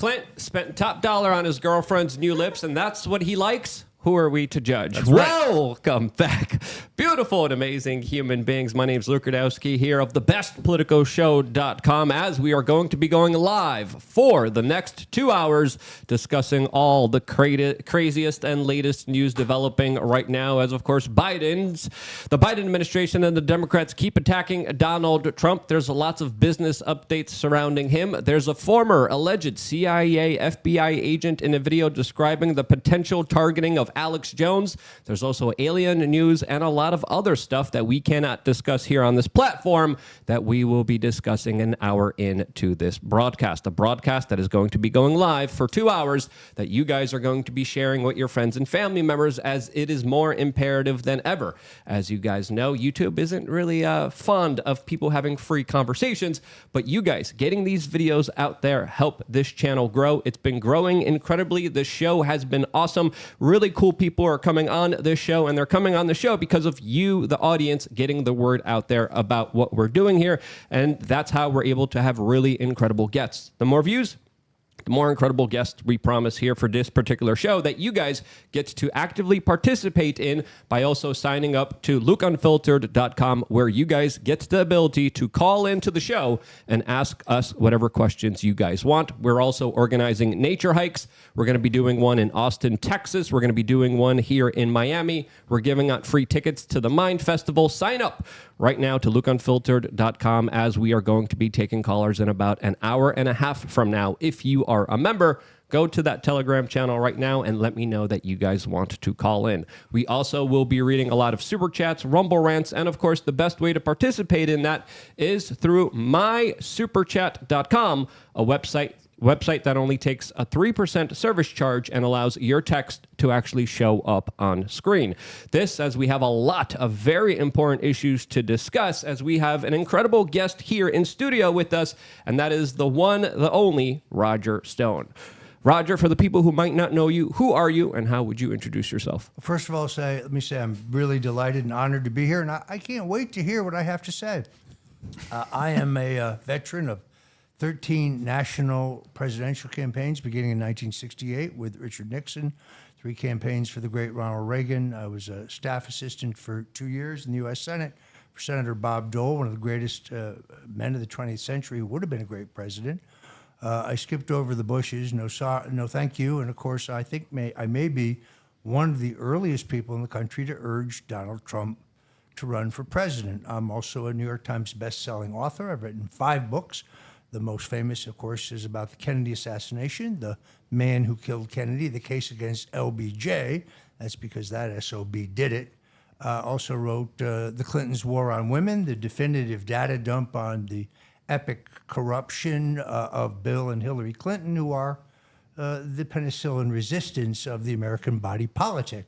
Clint spent top dollar on his girlfriend's new lips, and that's what he likes? Who are we to judge? That's right. Welcome back, beautiful and amazing human beings. My name's Luke Rudowski here of thebestpoliticoshow.com, as we are going to be going live for the next 2 hours discussing all the craziest and latest news developing right now, as of course the Biden administration and the Democrats keep attacking Donald Trump. There's lots of business updates surrounding him. There's a former alleged CIA FBI agent in a video describing the potential targeting of Alex Jones. There's also alien news and a lot of other stuff that we cannot discuss here on this platform that we will be discussing an hour into this broadcast. A broadcast that is going to be going live for 2 hours that you guys are going to be sharing with your friends and family members, as it is more imperative than ever. As you guys know, YouTube isn't really fond of people having free conversations, but you guys getting these videos out there help this channel grow. It's been growing incredibly. The show has been awesome. Really cool people are coming on this show, and they're coming on the show because of you, the audience, getting the word out there about what we're doing here. And that's how we're able to have really incredible guests. The more views, the more incredible guests we promise here for this particular show that you guys get to actively participate in by also signing up to lukeunfiltered.com, where you guys get the ability to call into the show and ask us whatever questions you guys want. We're also organizing nature hikes. We're going to be doing one in Austin, Texas. We're going to be doing one here in Miami. We're giving out free tickets to the Mind Festival. Sign up right now to lukeunfiltered.com, as we are going to be taking callers in about an hour and a half from now. If you are a member, go to that Telegram channel right now and let me know that you guys want to call in. We also will be reading a lot of super chats, Rumble rants, and of course the best way to participate in that is through mysuperchat.com, a website that only takes a 3% service charge and allows your text to actually show up on screen. This, as we have a lot of very important issues to discuss, as we have an incredible guest here in studio with us, and that is the one, the only Roger Stone. Roger, for the people who might not know you, who are you and how would you introduce yourself? First of all, let me say I'm really delighted and honored to be here, and I can't wait to hear what I have to say. I am a veteran of 13 national presidential campaigns beginning in 1968 with Richard Nixon, 3 campaigns for the great Ronald Reagan. I was a staff assistant for 2 years in the U.S. Senate for Senator Bob Dole, one of the greatest men of the 20th century, who would have been a great president. I skipped over the Bushes, no thank you, and of course I think I may be one of the earliest people in the country to urge Donald Trump to run for president. I'm also a New York Times best-selling author. I've written 5 books. The most famous, of course, is about the Kennedy assassination, the man who killed Kennedy, the case against LBJ. That's because that SOB did it. Also wrote The Clintons' War on Women, the definitive data dump on the epic corruption of Bill and Hillary Clinton, who are the penicillin resistance of the American body politic.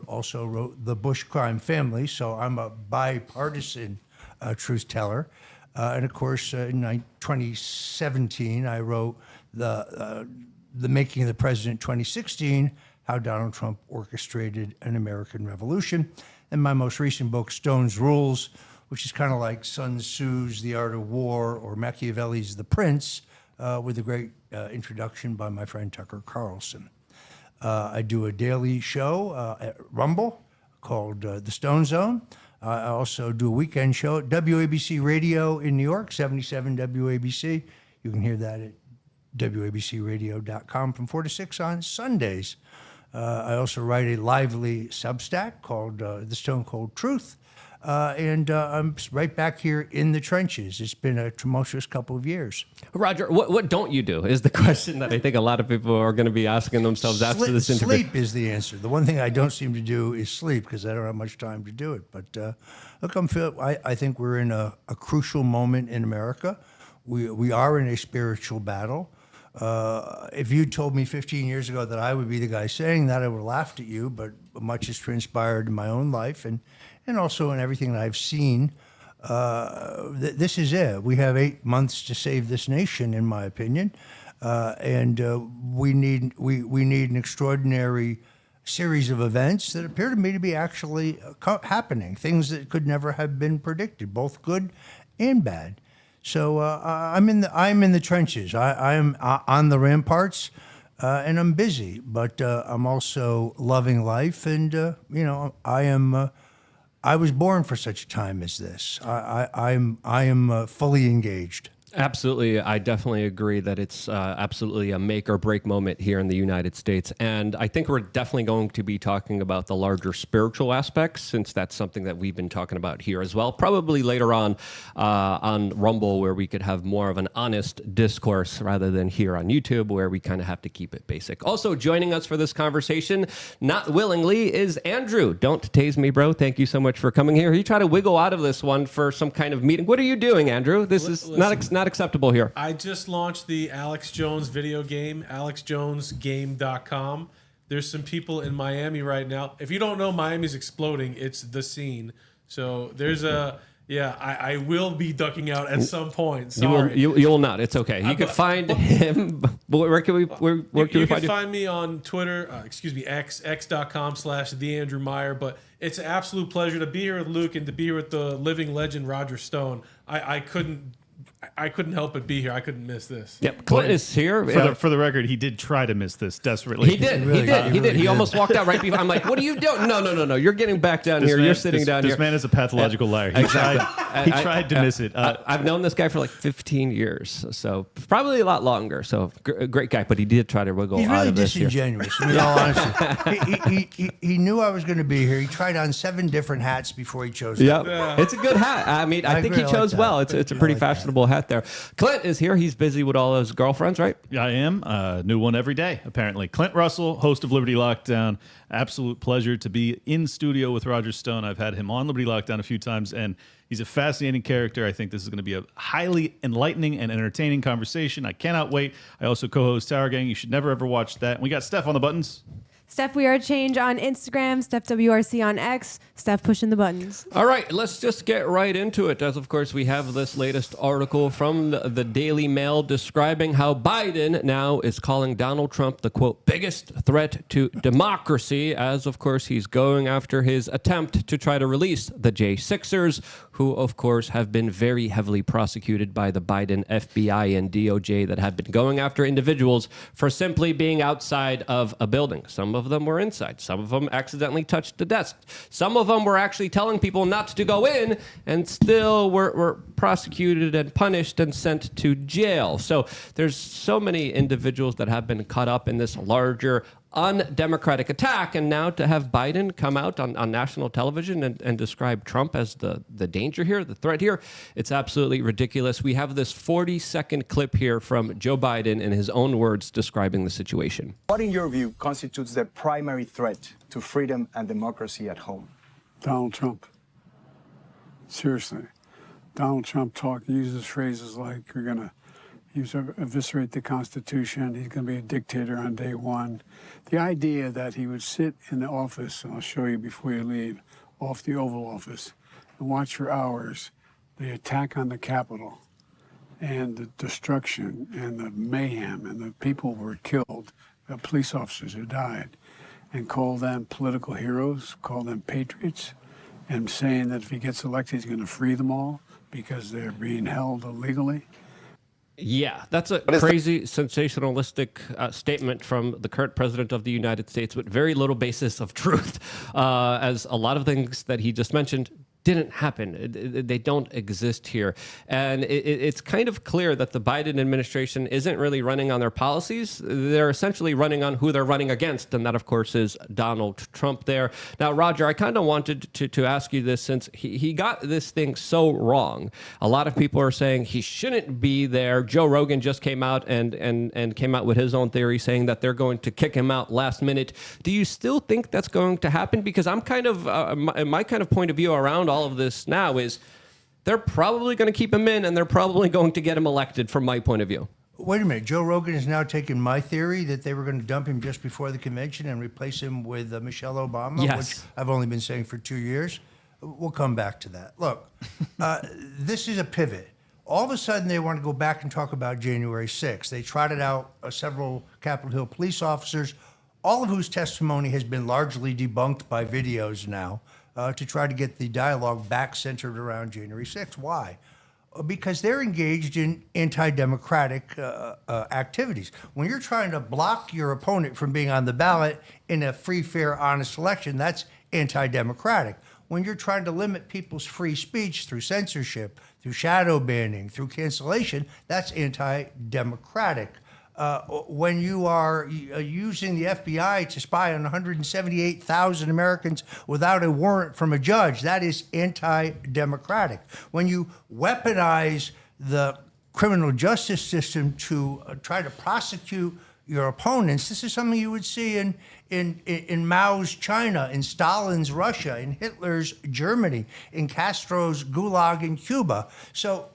Also wrote The Bush Crime Family, so I'm a bipartisan truth teller. And of course, in 2017, I wrote the Making of the President 2016, How Donald Trump Orchestrated an American Revolution. And my most recent book, Stone's Rules, which is kind of like Sun Tzu's The Art of War or Machiavelli's The Prince, with a great introduction by my friend Tucker Carlson. I do a daily show at Rumble called The Stone Zone. I also do a weekend show at WABC Radio in New York, 77 WABC. You can hear that at WABCradio.com from 4 to 6 on Sundays. I also write a lively Substack called The Stone Cold Truth. And I'm right back here in the trenches. It's been a tumultuous couple of years. Roger, what don't you do is the question that I think a lot of people are going to be asking themselves after this interview. Sleep is the answer. The one thing I don't seem to do is sleep because I don't have much time to do it. But look, I think we're in a crucial moment in America. We are in a spiritual battle. If you told me 15 years ago that I would be the guy saying that, I would have laughed at you, but much has transpired in my own life and also in everything that I've seen. This is it. We have 8 months to save this nation, in my opinion, and we need an extraordinary series of events that appear to me to be actually happening, things that could never have been predicted, both good and bad. So I'm in the trenches. I'm on the ramparts, and I'm busy. But I'm also loving life, and I was born for such a time as this. I am fully engaged. Absolutely. I definitely agree that it's absolutely a make or break moment here in the United States. And I think we're definitely going to be talking about the larger spiritual aspects, since that's something that we've been talking about here as well. Probably later on Rumble, where we could have more of an honest discourse rather than here on YouTube, where we kind of have to keep it basic. Also joining us for this conversation, not willingly, is Andrew. Don't tase me, bro. Thank you so much for coming here. You try to wiggle out of this one for some kind of meeting. What are you doing, Andrew? This is not acceptable here. I just launched the Alex Jones video game, alexjonesgame.com. There's some people in Miami right now. If you don't know, Miami's exploding. It's the scene. So there's I will be ducking out at some point. Sorry. You will not. It's okay. You can find him. Where can we find me on Twitter, x.com/TheAndrewMeyer. But it's an absolute pleasure to be here with Luke and to be here with the living legend, Roger Stone. I couldn't help but be here. I couldn't miss this. Yep, Clint is here. For the record, he did try to miss this desperately. He did. He almost walked out right before. I'm like, what are you doing? No. You're getting back down here. You're sitting down here. This man is a pathological liar. He tried to miss it. I've known this guy for like 15 years, so probably a lot longer. So great guy, but he did try to wiggle He's out really of this here. disingenuous. In all honesty, he knew I was going to be here. He tried on 7 different hats before he chose. Yeah, it's a good hat. I mean, I think he chose well. It's a pretty fashionable hat there. Clint is here. He's busy with all his girlfriends, right? I am. New one every day, apparently. Clint Russell, host of Liberty Lockdown. Absolute pleasure to be in studio with Roger Stone. I've had him on Liberty Lockdown a few times, and he's a fascinating character. I think this is going to be a highly enlightening and entertaining conversation. I cannot wait. I also co-host Tower Gang. You should never, ever watch that. And we got Steph on the buttons. Steph We Are Change on Instagram, Steph WRC on X, Steph pushing the buttons. All right, let's just get right into it. As of course, we have this latest article from the Daily Mail describing how Biden now is calling Donald Trump the, quote, biggest threat to democracy, as of course he's going after his attempt to try to release the J6ers, who of course have been very heavily prosecuted by the Biden FBI and DOJ that have been going after individuals for simply being outside of a building. Some of them were inside. Some of them accidentally touched the desk. Some of them were actually telling people not to go in and still were prosecuted and punished and sent to jail. So there's so many individuals that have been caught up in this larger undemocratic attack, and now to have Biden come out on national television and describe Trump as the danger here, the threat here, it's absolutely ridiculous. We have this 40-second clip here from Joe Biden in his own words describing the situation. What, in your view, constitutes the primary threat to freedom and democracy at home? Donald Trump. Seriously. Donald Trump uses phrases like, you're going to eviscerate the Constitution, he's going to be a dictator on day one. The idea that he would sit in the office, and I'll show you before you leave, off the Oval Office, and watch for hours the attack on the Capitol and the destruction and the mayhem and the people who were killed, the police officers who died, and call them political heroes, call them patriots, and saying that if he gets elected, he's going to free them all because they're being held illegally. Yeah, that's a crazy, sensationalistic statement from the current president of the United States with very little basis of truth, as a lot of things that he just mentioned didn't happen. They don't exist here. And it's kind of clear that the Biden administration isn't really running on their policies. They're essentially running on who they're running against, and that, of course, is Donald Trump there. Now, Roger, I kind of wanted to ask you this, since he got this thing so wrong. A lot of people are saying he shouldn't be there. Joe Rogan just came out and came out with his own theory saying that they're going to kick him out last minute. Do you still think that's going to happen? Because I'm kind of, my kind of point of view around all of this now is they're probably going to keep him in, and they're probably going to get him elected from my point of view. Wait a minute. Joe Rogan is now taking my theory that they were going to dump him just before the convention and replace him with Michelle Obama, Yes. which I've only been saying for 2 years. We'll come back to that. Look, this is a pivot. All of a sudden, they want to go back and talk about January 6th. They trotted out several Capitol Hill police officers, all of whose testimony has been largely debunked by videos now, to try to get the dialogue back centered around January 6th. Why? because they're engaged in anti-democratic activities. When you're trying to block your opponent from being on the ballot in a free, fair, honest election, that's anti-democratic. When you're trying to limit people's free speech through censorship, through shadow banning, through cancellation, that's anti-democratic. When you are using the FBI to spy on 178,000 Americans without a warrant from a judge, that is anti-democratic. When you weaponize the criminal justice system to try to prosecute your opponents, this is something you would see in Mao's China, in Stalin's Russia, in Hitler's Germany, in Castro's Gulag in Cuba. So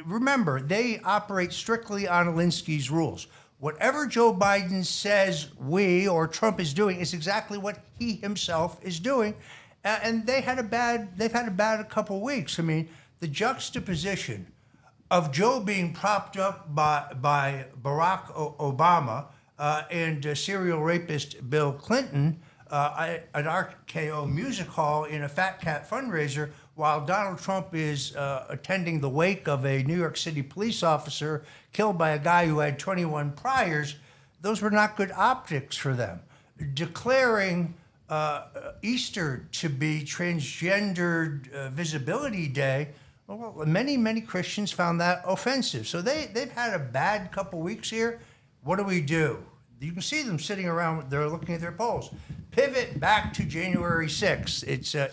remember, they operate strictly on Alinsky's rules. Whatever Joe Biden says we or Trump is doing is exactly what he himself is doing. And they've had a bad couple weeks. I mean, the juxtaposition of Joe being propped up by Barack Obama and serial rapist Bill Clinton at RKO Music Hall in a Fat Cat fundraiser, while Donald Trump is attending the wake of a New York City police officer killed by a guy who had 21 priors, those were not good optics for them. Declaring Easter to be Transgendered Visibility Day, well, many Christians found that offensive. So they've had a bad couple weeks here. What do? You can see them sitting around, they're looking at their polls. Pivot back to January 6th.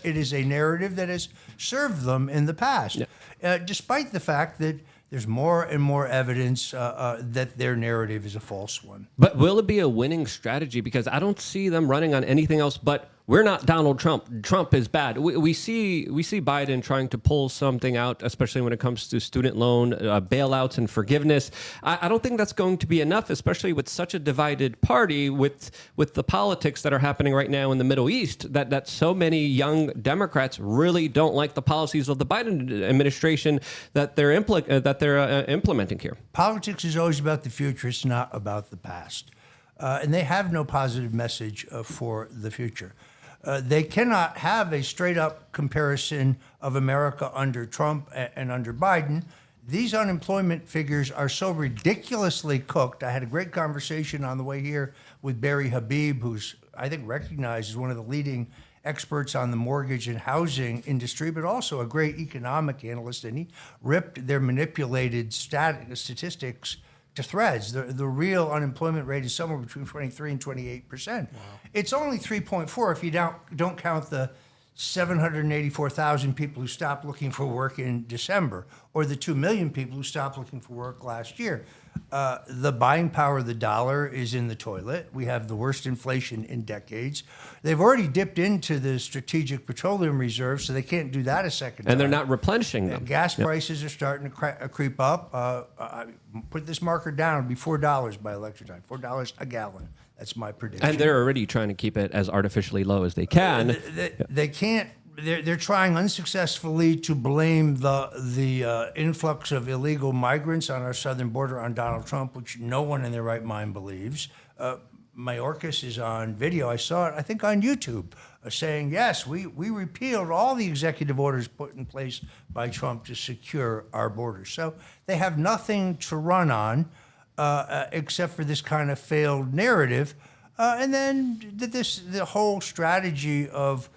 It is a narrative that has served them in the past, despite the fact that there's more and more evidence that their narrative is a false one. But will it be a winning strategy? Because I don't see them running on anything else but we're not Donald Trump. Trump is bad. We see Biden trying to pull something out, especially when it comes to student loan bailouts and forgiveness. I don't think that's going to be enough, especially with such a divided party, with the politics that are happening right now in the Middle East. That so many young Democrats really don't like the policies of the Biden administration that they're implementing here. Politics is always about the future. It's not about the past. And they have no positive message for the future. They cannot have a straight-up comparison of America under Trump and under Biden. These unemployment figures are so ridiculously cooked. I had a great conversation on the way here with Barry Habib, who's, I think, recognized as one of the leading experts on the mortgage and housing industry, but also a great economic analyst, and he ripped their manipulated statistics to threads. The real unemployment rate is somewhere between 23 and 28%. Wow. It's only 3.4 if you don't count the 784,000 people who stopped looking for work in December, or the 2 million people who stopped looking for work last year. The buying power of the dollar is in the toilet. We have the worst inflation in decades. They've already dipped into the strategic petroleum reserves, so they can't do that a second time. And they're not replenishing them. Gas prices are starting to creep up. Put this marker down. It'll be $4 by election time. $4 a gallon. That's my prediction. And they're already trying to keep it as artificially low as they can. They can't. They're trying unsuccessfully to blame the influx of illegal migrants on our southern border on Donald Trump, which no one in their right mind believes. Mayorkas is on video. I saw it, I think, on YouTube, saying, yes, we repealed all the executive orders put in place by Trump to secure our borders. So they have nothing to run on except for this kind of failed narrative. And then the whole strategy of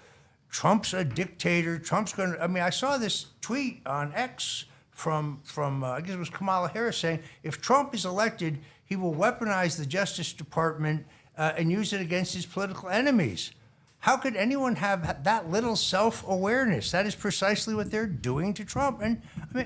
Trump's a dictator. Trump's going to, I saw this tweet on X from I guess it was Kamala Harris saying, if Trump is elected, he will weaponize the Justice Department and use it against his political enemies. How could anyone have that little self-awareness? That is precisely what they're doing to Trump. And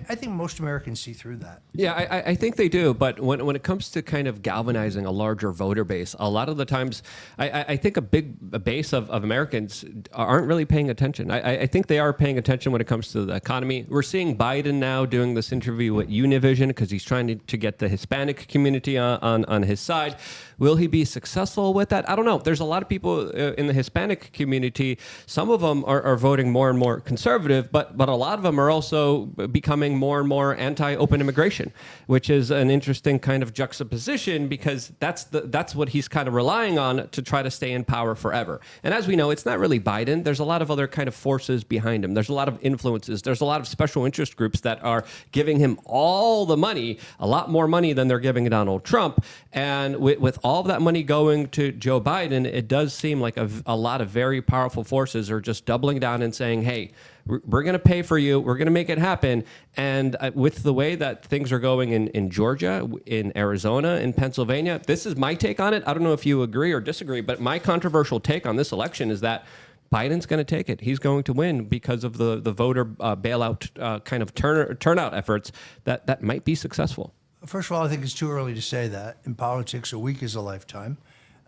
I think most Americans see through that. Yeah, I think they do. But when it comes to kind of galvanizing a larger voter base, a lot of the times, I think a base of Americans aren't really paying attention. I think they are paying attention when it comes to the economy. We're seeing Biden now doing this interview with Univision because he's trying to get the Hispanic community on his side. Will he be successful with that? I don't know. There's a lot of people in the Hispanic Hispanic community. Some of them are voting more and more conservative, but a lot of them are also becoming more and more anti-open immigration, which is an interesting kind of juxtaposition because that's what he's kind of relying on to try to stay in power forever. And as we know, it's not really Biden. There's a lot of other kind of forces behind him. There's a lot of influences. There's a lot of special interest groups that are giving him all the money, a lot more money than they're giving Donald Trump. And with all of that money going to Joe Biden, it does seem like a lot of very powerful forces are just doubling down and saying, hey, we're going to pay for you. We're going to make it happen. And with the way that things are going in Georgia, in Arizona, in Pennsylvania, this is my take on it. I don't know if you agree or disagree, but my controversial take on this election is that Biden's going to take it. He's going to win because of the voter bailout kind of turnout efforts that might be successful. First of all, I think it's too early to say that. In politics, a week is a lifetime.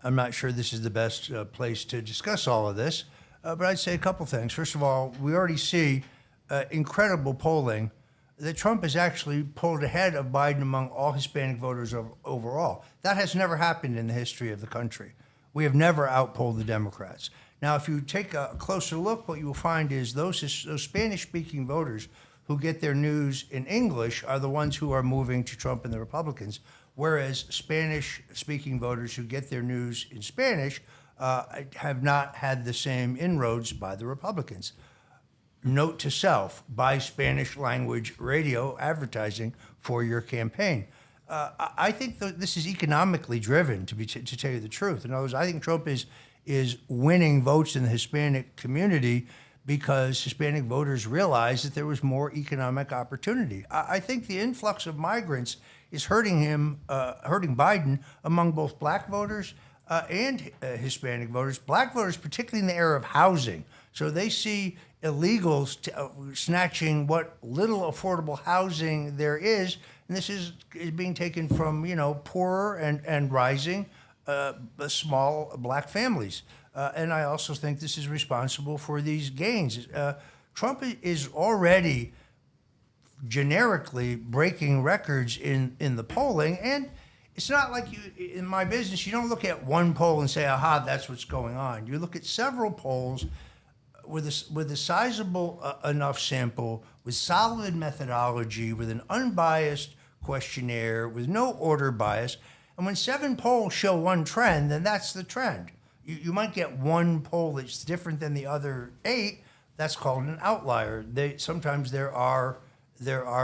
I'm not sure this is the best place to discuss all of this, but I'd say a couple things. First of all, we already see incredible polling that Trump has actually pulled ahead of Biden among all Hispanic voters overall. That has never happened in the history of the country. We have never outpolled the Democrats. Now, if you take a closer look, what you will find is those Spanish-speaking voters who get their news in English are the ones who are moving to Trump and the Republicans, whereas Spanish-speaking voters who get their news in Spanish have not had the same inroads by the Republicans. Note to self, buy Spanish language radio advertising for your campaign. I think this is economically driven, to tell you the truth. In other words, I think Trump is winning votes in the Hispanic community because Hispanic voters realized that there was more economic opportunity. I think the influx of migrants is hurting Biden among both black voters and Hispanic voters. Black voters, particularly in the area of housing. So they see illegals snatching what little affordable housing there is, and this is being taken from poorer and rising small black families. And I also think this is responsible for these gains. Trump is already generically breaking records in the polling, and it's not like in my business, you don't look at one poll and say, aha, that's what's going on. You look at several polls with a sizable enough sample, with solid methodology, with an unbiased questionnaire, with no order bias. And when 7 polls show one trend, then that's the trend. You might get one poll that's different than the other 8. That's called an outlier. Sometimes there are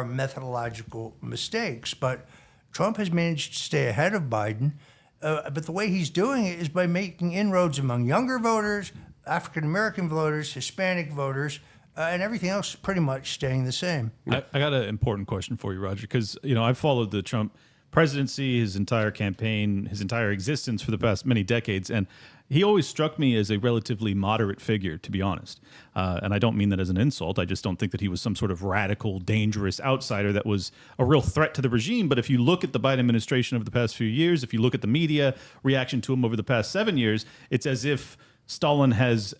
methodological mistakes, but Trump has managed to stay ahead of Biden. But the way he's doing it is by making inroads among younger voters, African-American voters, Hispanic voters, and everything else pretty much staying the same. I got an important question for you, Roger, because I've followed the Trump presidency, his entire campaign, his entire existence for the past many decades, and he always struck me as a relatively moderate figure, to be honest. And I don't mean that as an insult. I just don't think that he was some sort of radical, dangerous outsider that was a real threat to the regime. But if you look at the Biden administration over the past few years, if you look at the media reaction to him over the past 7 years, it's as if Stalin has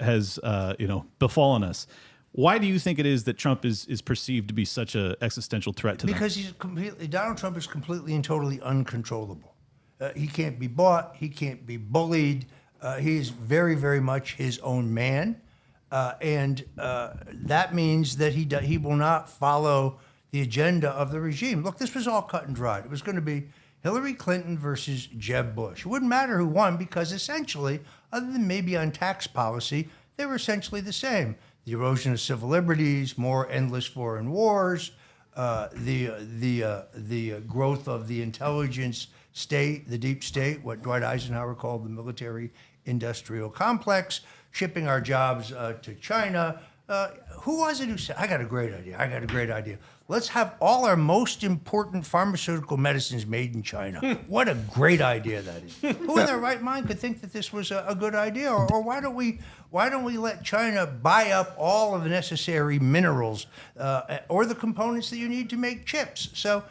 befallen us. Why do you think it is that Trump is perceived to be such an existential threat to them? Because Donald Trump is completely and totally uncontrollable. He can't be bought. He can't be bullied. He is very, very much his own man. And that means that he will not follow the agenda of the regime. Look, this was all cut and dried. It was going to be Hillary Clinton versus Jeb Bush. It wouldn't matter who won because essentially, other than maybe on tax policy, they were essentially the same. The erosion of civil liberties, more endless foreign wars, the growth of the intelligence state, the deep state, what Dwight Eisenhower called the military-industrial complex, shipping our jobs to China. Who was it who said, I got a great idea. Let's have all our most important pharmaceutical medicines made in China. What a great idea that is. Who in their right mind could think that this was a good idea? Or why don't we let China buy up all of the necessary minerals or the components that you need to make chips? So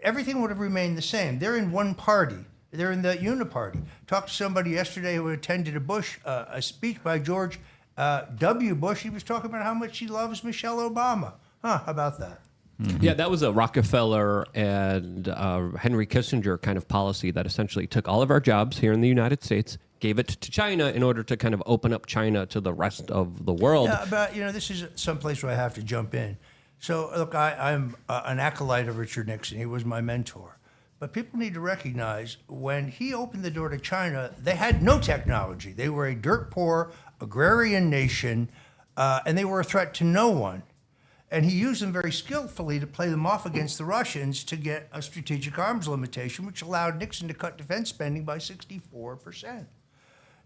everything would have remained the same. They're in one party. They're in the uniparty. Talked to somebody yesterday who attended a speech by George W. Bush. He was talking about how much he loves Michelle Obama. How about that? Mm-hmm. Yeah, that was a Rockefeller and Henry Kissinger kind of policy that essentially took all of our jobs here in the United States, gave it to China in order to kind of open up China to the rest of the world. Yeah, but this is some place where I have to jump in. So look, I'm an acolyte of Richard Nixon. He was my mentor. But people need to recognize when he opened the door to China, they had no technology. They were a dirt poor agrarian nation, and they were a threat to no one. And he used them very skillfully to play them off against the Russians to get a strategic arms limitation, which allowed Nixon to cut defense spending by 64%.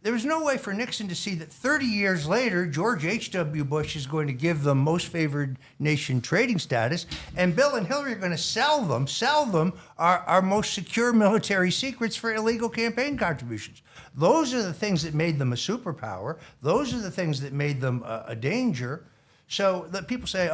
There was no way for Nixon to see that 30 years later, George H.W. Bush is going to give them most favored nation trading status, and Bill and Hillary are going to sell them our most secure military secrets for illegal campaign contributions. Those are the things that made them a superpower. Those are the things that made them a danger. So that people say,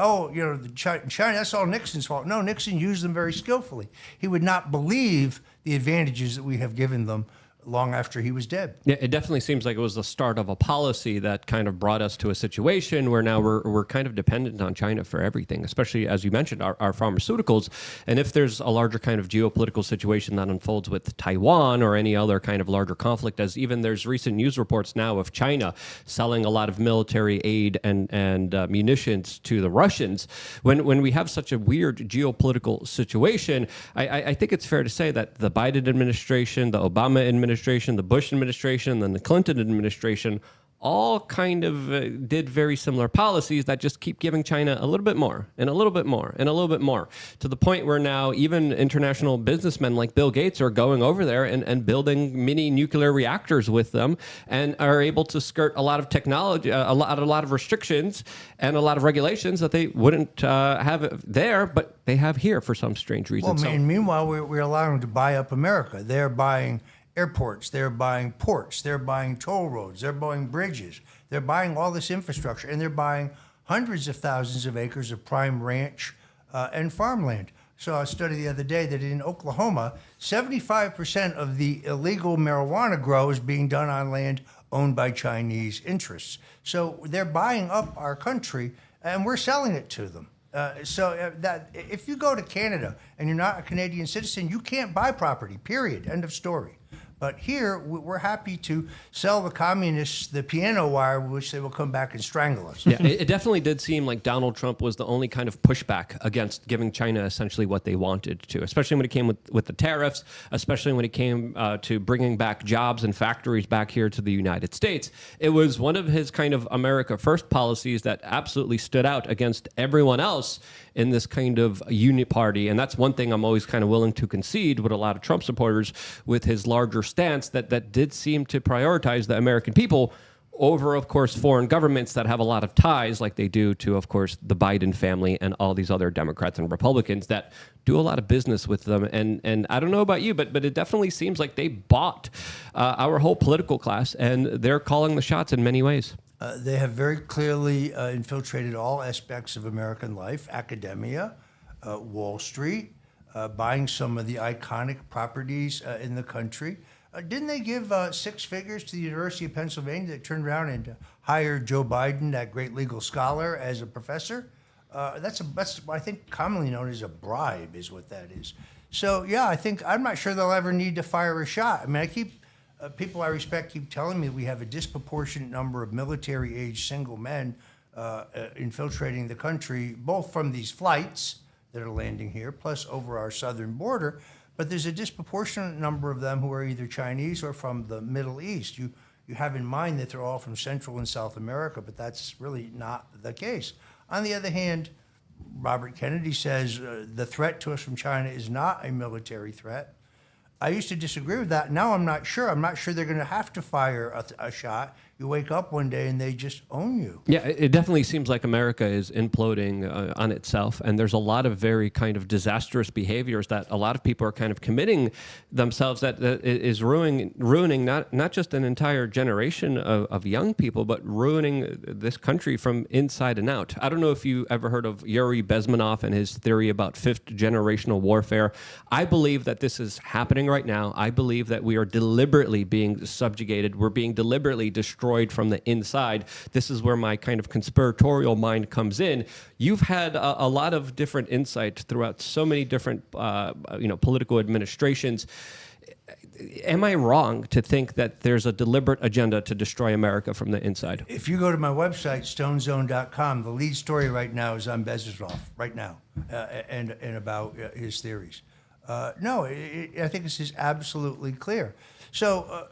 China, that's all Nixon's fault. No, Nixon used them very skillfully. He would not believe the advantages that we have given them long after he was dead. Yeah, it definitely seems like it was the start of a policy that kind of brought us to a situation where now we're kind of dependent on China for everything, especially, as you mentioned, our pharmaceuticals. And if there's a larger kind of geopolitical situation that unfolds with Taiwan or any other kind of larger conflict, as even there's recent news reports now of China selling a lot of military aid and munitions to the Russians, when we have such a weird geopolitical situation, I think it's fair to say that the Biden administration, the Obama administration, the Bush administration, and then the Clinton administration all kind of did very similar policies that just keep giving China a little bit more and a little bit more and a little bit more, to the point where now even international businessmen like Bill Gates are going over there and building mini nuclear reactors with them, and are able to skirt a lot of technology, a lot of restrictions and a lot of regulations that they wouldn't have there, but they have here for some strange reason. Well, and meanwhile, we're allowing them to buy up America. They're buying airports, they're buying ports, they're buying toll roads, they're buying bridges, they're buying all this infrastructure, and they're buying hundreds of thousands of acres of prime ranch and farmland. Saw a study the other day that in Oklahoma, 75% of the illegal marijuana grow is being done on land owned by Chinese interests. So they're buying up our country, and we're selling it to them. That if you go to Canada and you're not a Canadian citizen, you can't buy property, period, end of story. But here, we're happy to sell the communists the piano wire, which they will come back and strangle us. Yeah, it definitely did seem like Donald Trump was the only kind of pushback against giving China essentially what they wanted to, especially when it came with the tariffs, especially when it came to bringing back jobs and factories back here to the United States. It was one of his kind of America First policies that absolutely stood out against everyone else in this kind of uniparty. And that's one thing I'm always kind of willing to concede with a lot of Trump supporters, with his larger stance that did seem to prioritize the American people over, of course, foreign governments that have a lot of ties, like they do to, of course, the Biden family and all these other Democrats and Republicans that do a lot of business with them. And I don't know about you, but it definitely seems like they bought our whole political class, and they're calling the shots in many ways. They have very clearly infiltrated all aspects of American life, academia, Wall Street, buying some of the iconic properties in the country. Didn't they give 6 figures to the University of Pennsylvania that turned around and hired Joe Biden, that great legal scholar, as a professor? That's what I think commonly known as a bribe, is what that is. So yeah, I'm not sure they'll ever need to fire a shot. I mean, people I respect keep telling me we have a disproportionate number of military-age single men infiltrating the country, both from these flights that are landing here, plus over our southern border. But there's a disproportionate number of them who are either Chinese or from the Middle East. You have in mind that they're all from Central and South America, but that's really not the case. On the other hand, Robert Kennedy says the threat to us from China is not a military threat. I used to disagree with that. Now I'm not sure. I'm not sure they're going to have to fire a shot. You wake up one day and they just own you. Yeah, it definitely seems like America is imploding on itself, and there's a lot of very kind of disastrous behaviors that a lot of people are kind of committing themselves that is ruining not just an entire generation of young people, but ruining this country from inside and out. I don't know if you ever heard of Yuri Bezmenov and his theory about fifth generational warfare. I believe that this is happening right now. I believe that we are deliberately being subjugated. We're being deliberately destroyed from the inside. This is where my kind of conspiratorial mind comes in. You've had a lot of different insight throughout so many different, political administrations. am I wrong to think that there's a deliberate agenda to destroy America from the inside? If you go to my website, stonezone.com, the lead story right now is on Bezosov, right now, and about his theories. No, I think this is absolutely clear. So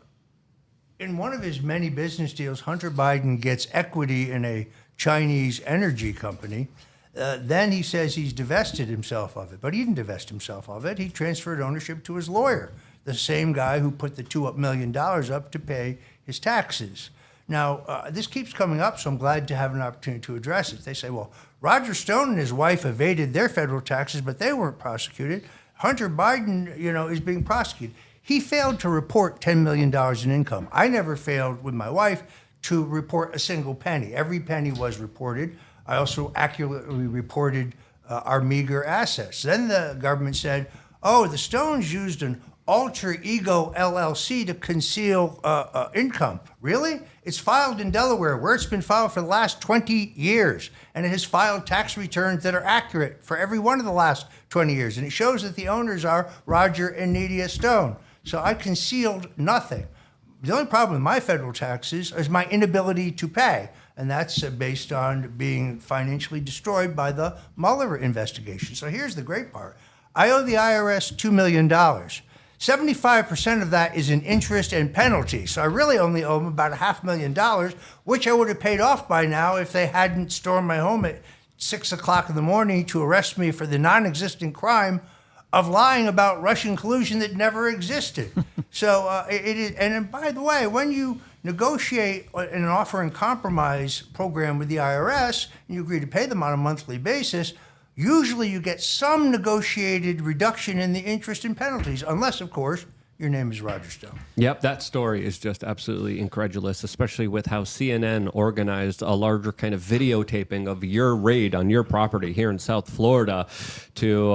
in one of his many business deals, Hunter Biden gets equity in a Chinese energy company. Then he says he's divested himself of it, but he didn't divest himself of it. He transferred ownership to his lawyer, the same guy who put the $2 million up to pay his taxes. Now, this keeps coming up, so I'm glad to have an opportunity to address it. They say, well, Roger Stone and his wife evaded their federal taxes, but they weren't prosecuted. Hunter Biden, is being prosecuted. He failed to report $10 million in income. I never failed with my wife to report a single penny. Every penny was reported. I also accurately reported our meager assets. Then the government said, oh, the Stones used an alter ego LLC to conceal income. Really? It's filed in Delaware, where it's been filed for the last 20 years. And it has filed tax returns that are accurate for every one of the last 20 years. And it shows that the owners are Roger and Nydia Stone. So I concealed nothing. The only problem with my federal taxes is my inability to pay. And that's based on being financially destroyed by the Mueller investigation. So here's the great part. I owe the IRS $2 million. 75% of that is in interest and penalties. So I really only owe them about $500,000, which I would have paid off by now if they hadn't stormed my home at 6 o'clock in the morning to arrest me for the non-existent crime of lying about Russian collusion that never existed. So it is, and by the way, when you negotiate an offer and compromise program with the IRS and you agree to pay them on a monthly basis, usually you get some negotiated reduction in the interest and penalties, unless, of course, your name is Roger Stone. Yep, that story is just absolutely incredulous, especially with how CNN organized a larger kind of videotaping of your raid on your property here in South Florida to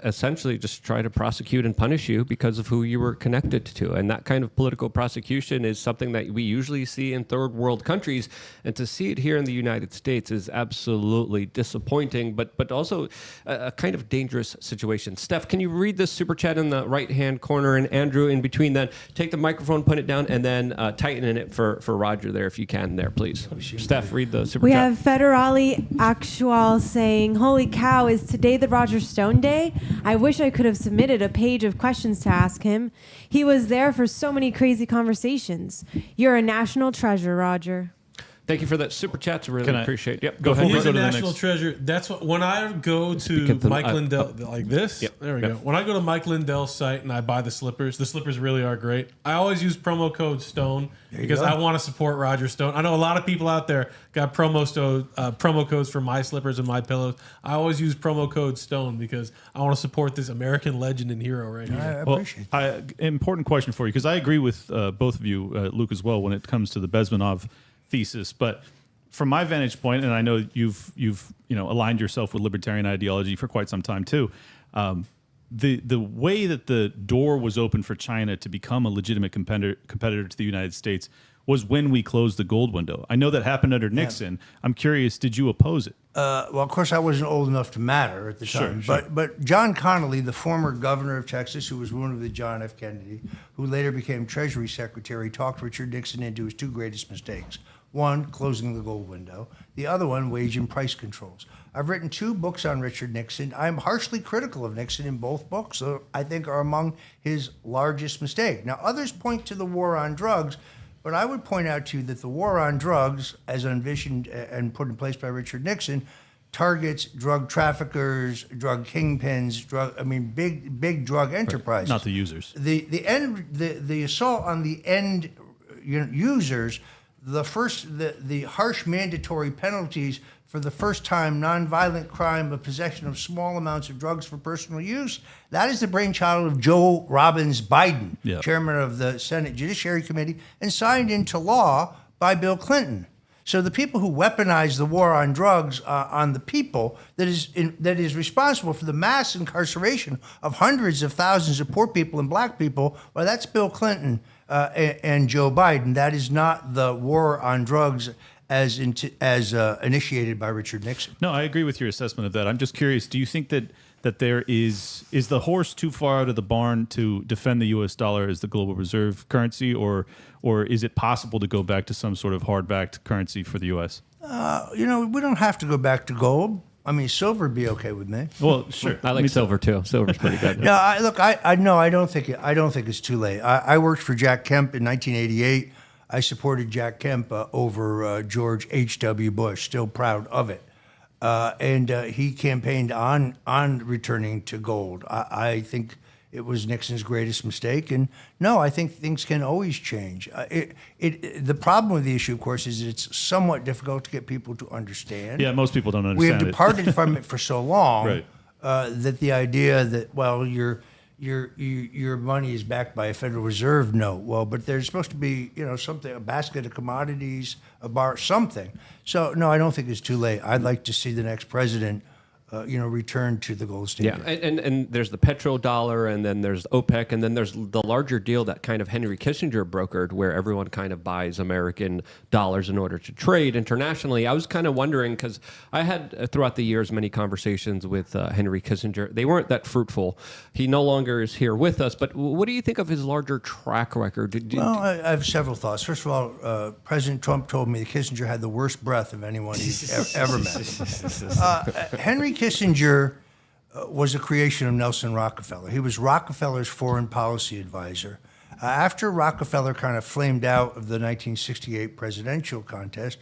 essentially just try to prosecute and punish you because of who you were connected to. And that kind of political prosecution is something that we usually see in third world countries. And to see it here in the United States is absolutely disappointing, but also a kind of dangerous situation. Steph, can you read this super chat in the right-hand corner? And Andrew, in between that, take the microphone, put it down, and then tighten in it for Roger there, if you can there, please. Steph, read the super We chat. have Federali Actual saying, holy cow, is today the Roger Stone day? I wish I could have submitted a page of questions to ask him. He was there for so many crazy conversations. You're a national treasure, Roger. Thank you for that super chat. I really appreciate it. Yep, go Before ahead. we He's go a to the national next- treasure. That's what when I go to Speak Mike into Lindell like this. Yep. There we Yep. go. When I go to Mike Lindell's site and I buy the slippers really are great. I always use promo code Stone because go. I want to support Roger Stone. I know a lot of people out there got promo codes for my slippers and my pillows. I always use promo code Stone because I want to support this American legend and hero right I here. appreciate that. Important question for you, because I agree with both of you, Luke, as well, when it comes to the Bezmenov thesis. But from my vantage point, and I know you've aligned yourself with libertarian ideology for quite some time too. The way that the door was open for China to become a legitimate competitor to the United States was when we closed the gold window. I know that happened under Nixon. I'm curious, did you oppose it? Well, of course, I wasn't old enough to matter at the time. Sure. But John Connally, the former governor of Texas, who was one of the John F. Kennedy, who later became Treasury Secretary, talked Richard Nixon into his two greatest mistakes. One, closing the gold window. The other one, wage and price controls. I've written 2 books on Richard Nixon. I'm harshly critical of Nixon in both books, so I think are among his largest mistakes. Now, others point to the war on drugs, but I would point out to you that the war on drugs, as envisioned and put in place by Richard Nixon, targets drug traffickers, drug kingpins, big drug enterprises. Not the users. The assault on the end users. The harsh mandatory penalties for the first time nonviolent crime of possession of small amounts of drugs for personal use, that is the brainchild of Joe Robbins Biden, Yep. chairman of the Senate Judiciary Committee, and signed into law by Bill Clinton. So the people who weaponize the war on drugs on the people that is responsible for the mass incarceration of hundreds of thousands of poor people and black people, well, that's Bill Clinton and Joe Biden. That is not the war on drugs as initiated by Richard Nixon. No, I agree with your assessment of that. I'm just curious, do you think that that there is the horse too far out of the barn to defend the U.S. dollar as the global reserve currency, or is it possible to go back to some sort of hard-backed currency for the U.S.? We don't have to go back to gold. I mean, silver would be okay with me. Well, sure. I like silver too. Silver's pretty good. No, I don't think it's too late. I worked for Jack Kemp in 1988. I supported Jack Kemp over George H.W. Bush. Still proud of it. And he campaigned on returning to gold. I think it was Nixon's greatest mistake. And no, I think things can always change. The problem with the issue, of course, is it's somewhat difficult to get people to understand. Yeah, most people don't understand We have it. departed from it for so long Right. that the idea that, well, your money is backed by a Federal Reserve note. Well, but there's supposed to be, something, a basket of commodities, a bar, something. So, no, I don't think it's too late. I'd like to see the next president, return to the gold standard. Yeah, and there's the petrodollar, and then there's OPEC, and then there's the larger deal that kind of Henry Kissinger brokered, where everyone kind of buys American dollars in order to trade internationally. I was kind of wondering, because I had throughout the years many conversations with Henry Kissinger. They weren't that fruitful. He no longer is here with us, but what do you think of his larger track record? Well, I have several thoughts. First of all, President Trump told me that Kissinger had the worst breath of anyone he's ever met. Henry Kissinger was a creation of Nelson Rockefeller. He was Rockefeller's foreign policy advisor. After Rockefeller kind of flamed out of the 1968 presidential contest,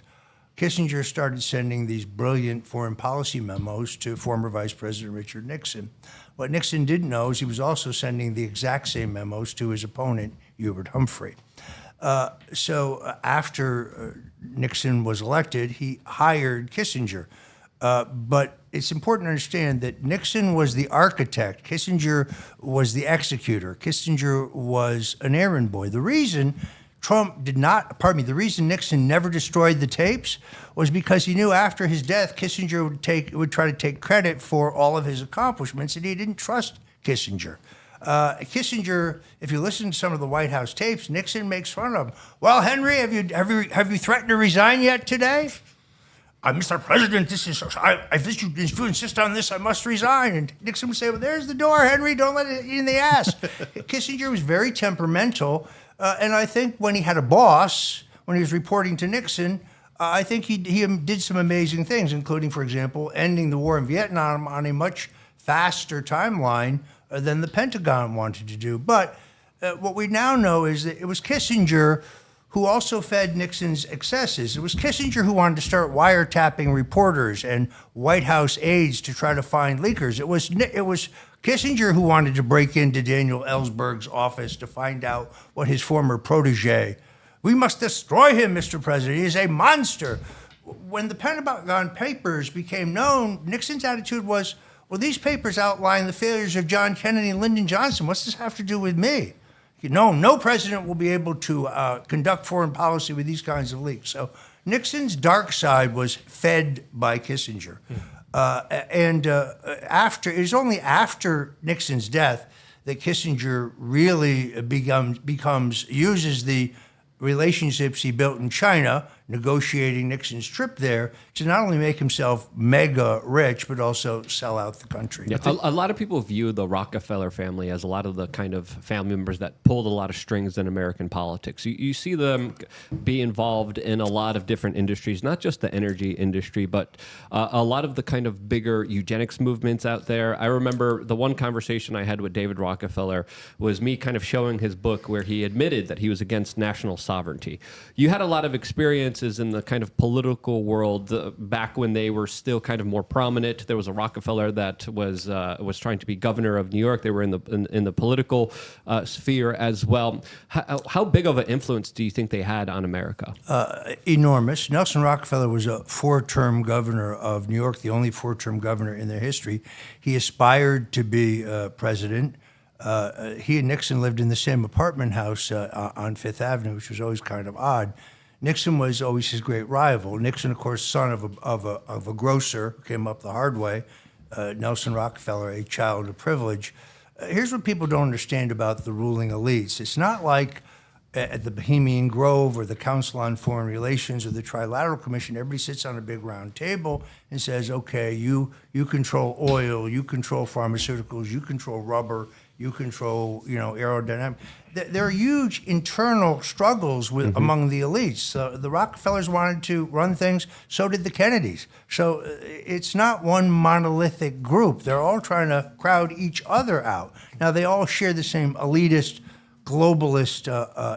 Kissinger started sending these brilliant foreign policy memos to former Vice President Richard Nixon. What Nixon didn't know is he was also sending the exact same memos to his opponent, Hubert Humphrey. So after Nixon was elected, he hired Kissinger. But it's important to understand that Nixon was the architect. Kissinger was the executor. Kissinger was an errand boy. The reason the reason Nixon never destroyed the tapes was because he knew after his death, Kissinger would try to take credit for all of his accomplishments, and he didn't trust Kissinger. Kissinger, if you listen to some of the White House tapes, Nixon makes fun of him. Well, Henry, have you threatened to resign yet today? Mr. President, if you insist on this, I must resign. And Nixon would say, well, there's the door, Henry. Don't let it in the ass. Kissinger was very temperamental. And I think when he had a boss, when he was reporting to Nixon, I think he did some amazing things, including, for example, ending the war in Vietnam on a much faster timeline than the Pentagon wanted to do. But what we now know is that it was Kissinger who also fed Nixon's excesses. It was Kissinger who wanted to start wiretapping reporters and White House aides to try to find leakers. It was Kissinger who wanted to break into Daniel Ellsberg's office to find out what his former protege. We must destroy him, Mr. President. He is a monster. When the Pentagon Papers became known, Nixon's attitude was, well, these papers outline the failures of John Kennedy and Lyndon Johnson. What's this have to do with me? No president will be able to conduct foreign policy with these kinds of leaks. So Nixon's dark side was fed by Kissinger. It was only after Nixon's death that Kissinger really uses the relationships he built in China, negotiating Nixon's trip there, to not only make himself mega rich, but also sell out the country. Yeah, a lot of people view the Rockefeller family as a lot of the kind of family members that pulled a lot of strings in American politics. You see them be involved in a lot of different industries, not just the energy industry, but a lot of the kind of bigger eugenics movements out there. I remember the one conversation I had with David Rockefeller was me kind of showing his book where he admitted that he was against national sovereignty. You had a lot of experiences in the kind of political world back when they were still kind of more prominent. There was a Rockefeller that was trying to be governor of New York. They were in the political sphere as well. How big of an influence do you think they had on America? Enormous. Nelson Rockefeller was a 4-term governor of New York, the only 4-term governor in their history. He aspired to be president. He and Nixon lived in the same apartment house on Fifth Avenue, which was always kind of odd. Nixon was always his great rival. Nixon, of course, son of a grocer who came up the hard way. Nelson Rockefeller, a child of privilege. Here's what people don't understand about the ruling elites. It's not like at the Bohemian Grove or the Council on Foreign Relations or the Trilateral Commission, everybody sits on a big round table and says, okay, you control oil, you control pharmaceuticals, you control rubber, you control, aerodynamics. There are huge internal struggles among the elites. The Rockefellers wanted to run things, so did the Kennedys. So it's not one monolithic group. They're all trying to crowd each other out. Now, they all share the same elitist, globalist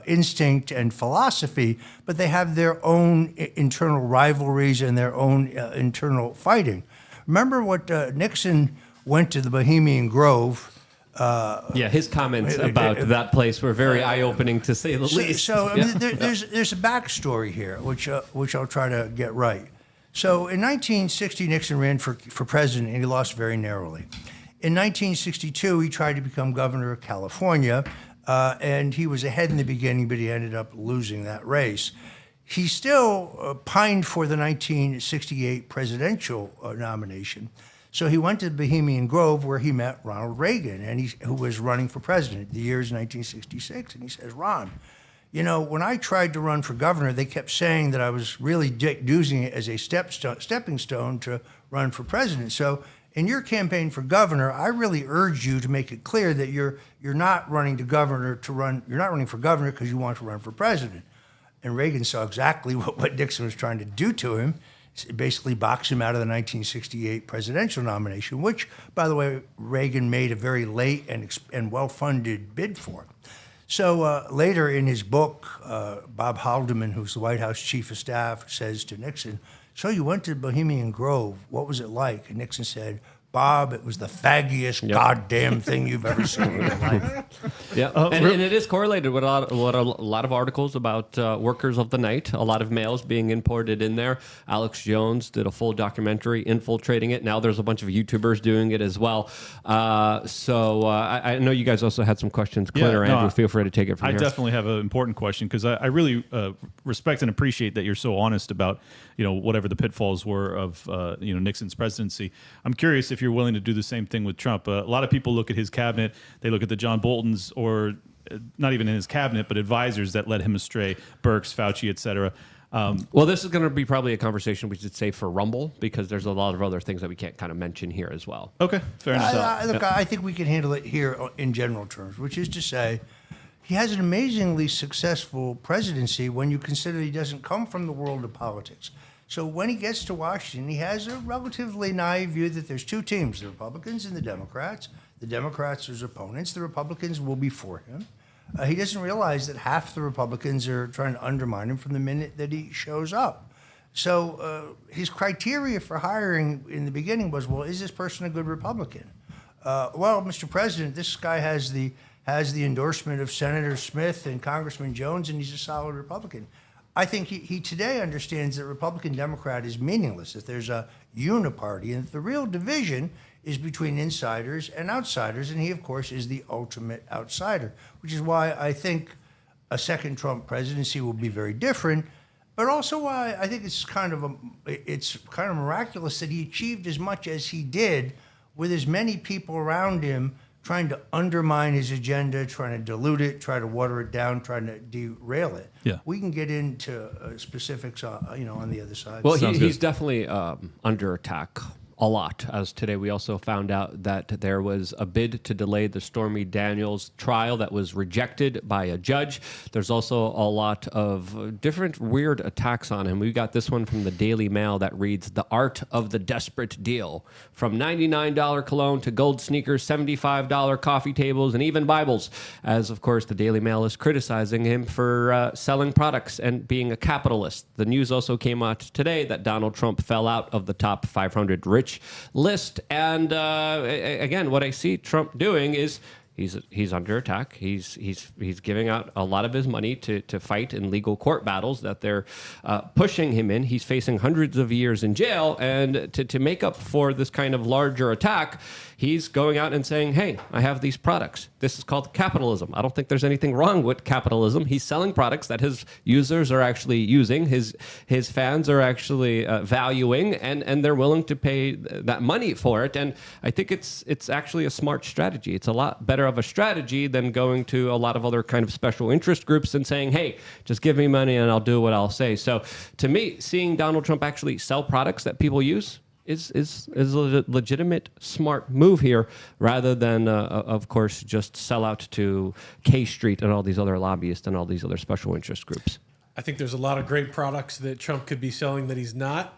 instinct and philosophy, but they have their own internal rivalries and their own internal fighting. Remember what Nixon went to the Bohemian Grove. His comments about that place were very eye-opening, to say the least. So I mean, there's a backstory here, which I'll try to get right. So in 1960, Nixon ran for president, and he lost very narrowly. In 1962, he tried to become governor of California, and he was ahead in the beginning, but he ended up losing that race. He still pined for the 1968 presidential nomination. So he went to the Bohemian Grove where he met Ronald Reagan, who was running for president. The year is 1966, and he says, Ron, when I tried to run for governor, they kept saying that I was really using it as a stepping stone to run for president. So in your campaign for governor, I really urge you to make it clear that you're not running to governor you're not running for governor because you want to run for president. And Reagan saw exactly what Nixon was trying to do to him. Basically box him out of the 1968 presidential nomination, which, by the way, Reagan made a very late and well-funded bid for. So later in his book, Bob Haldeman, who's the White House chief of staff, says to Nixon, so you went to Bohemian Grove, what was it like? And Nixon said, Bob, it was the faggiest goddamn thing you've ever seen in your life. Yeah, and it is correlated with a lot of articles about workers of the night, a lot of males being imported in there. Alex Jones did a full documentary infiltrating it. Now there's a bunch of YouTubers doing it as well. So I know you guys also had some questions. Clint or Andrew, feel free to take it from here. I definitely have an important question because I really respect and appreciate that you're so honest about whatever the pitfalls were of Nixon's presidency. I'm curious if you're willing to do the same thing with Trump. A lot of people look at his cabinet, they look at the John Boltons, or not even in his cabinet, but advisors that led him astray, Birx, Fauci, et cetera. Well, this is going to be probably a conversation we should save for Rumble, because there's a lot of other things that we can't kind of mention here as well. Okay, fair enough. Look, I think we can handle it here in general terms, which is to say, he has an amazingly successful presidency when you consider he doesn't come from the world of politics. So when he gets to Washington, he has a relatively naive view that there's two teams, the Republicans and the Democrats. The Democrats are his opponents. The Republicans will be for him. He doesn't realize that half the Republicans are trying to undermine him from the minute that he shows up. So his criteria for hiring in the beginning was, well, is this person a good Republican? Well, Mr. President, this guy has the endorsement of Senator Smith and Congressman Jones, and he's a solid Republican. I think he today understands that Republican-Democrat is meaningless, that there's a uniparty, and that the real division is between insiders and outsiders, and he, of course, is the ultimate outsider, which is why I think a second Trump presidency will be very different, but also why I think it's kind of miraculous that he achieved as much as he did with as many people around him trying to undermine his agenda, trying to dilute it, try to water it down, trying to derail it. Yeah. We can get into specifics, on the other side. Well, he's definitely under attack a lot, as today we also found out that there was a bid to delay the Stormy Daniels trial that was rejected by a judge. There's also a lot of different weird attacks on him. We got this one from the Daily Mail that reads, "The art of the desperate deal. From $99 cologne to gold sneakers, $75 coffee tables, and even Bibles." As, of course, the Daily Mail is criticizing him for selling products and being a capitalist. The news also came out today that Donald Trump fell out of the top 500 rich list, and again, what I see Trump doing is he's under attack. He's giving out a lot of his money to fight in legal court battles that they're pushing him in. He's facing hundreds of years in jail, and to make up for this kind of larger attack, he's going out and saying, hey, I have these products. This is called capitalism. I don't think there's anything wrong with capitalism. He's selling products that his users are actually using, his fans are actually valuing, and they're willing to pay that money for it. And I think it's actually a smart strategy. It's a lot better better of a strategy than going to a lot of other kind of special interest groups and saying, hey, just give me money and I'll do what I'll say. So to me, seeing Donald Trump actually sell products that people use is a legitimate, smart move here, rather than, of course, just sell out to K Street and all these other lobbyists and all these other special interest groups. I think there's a lot of great products that Trump could be selling that he's not.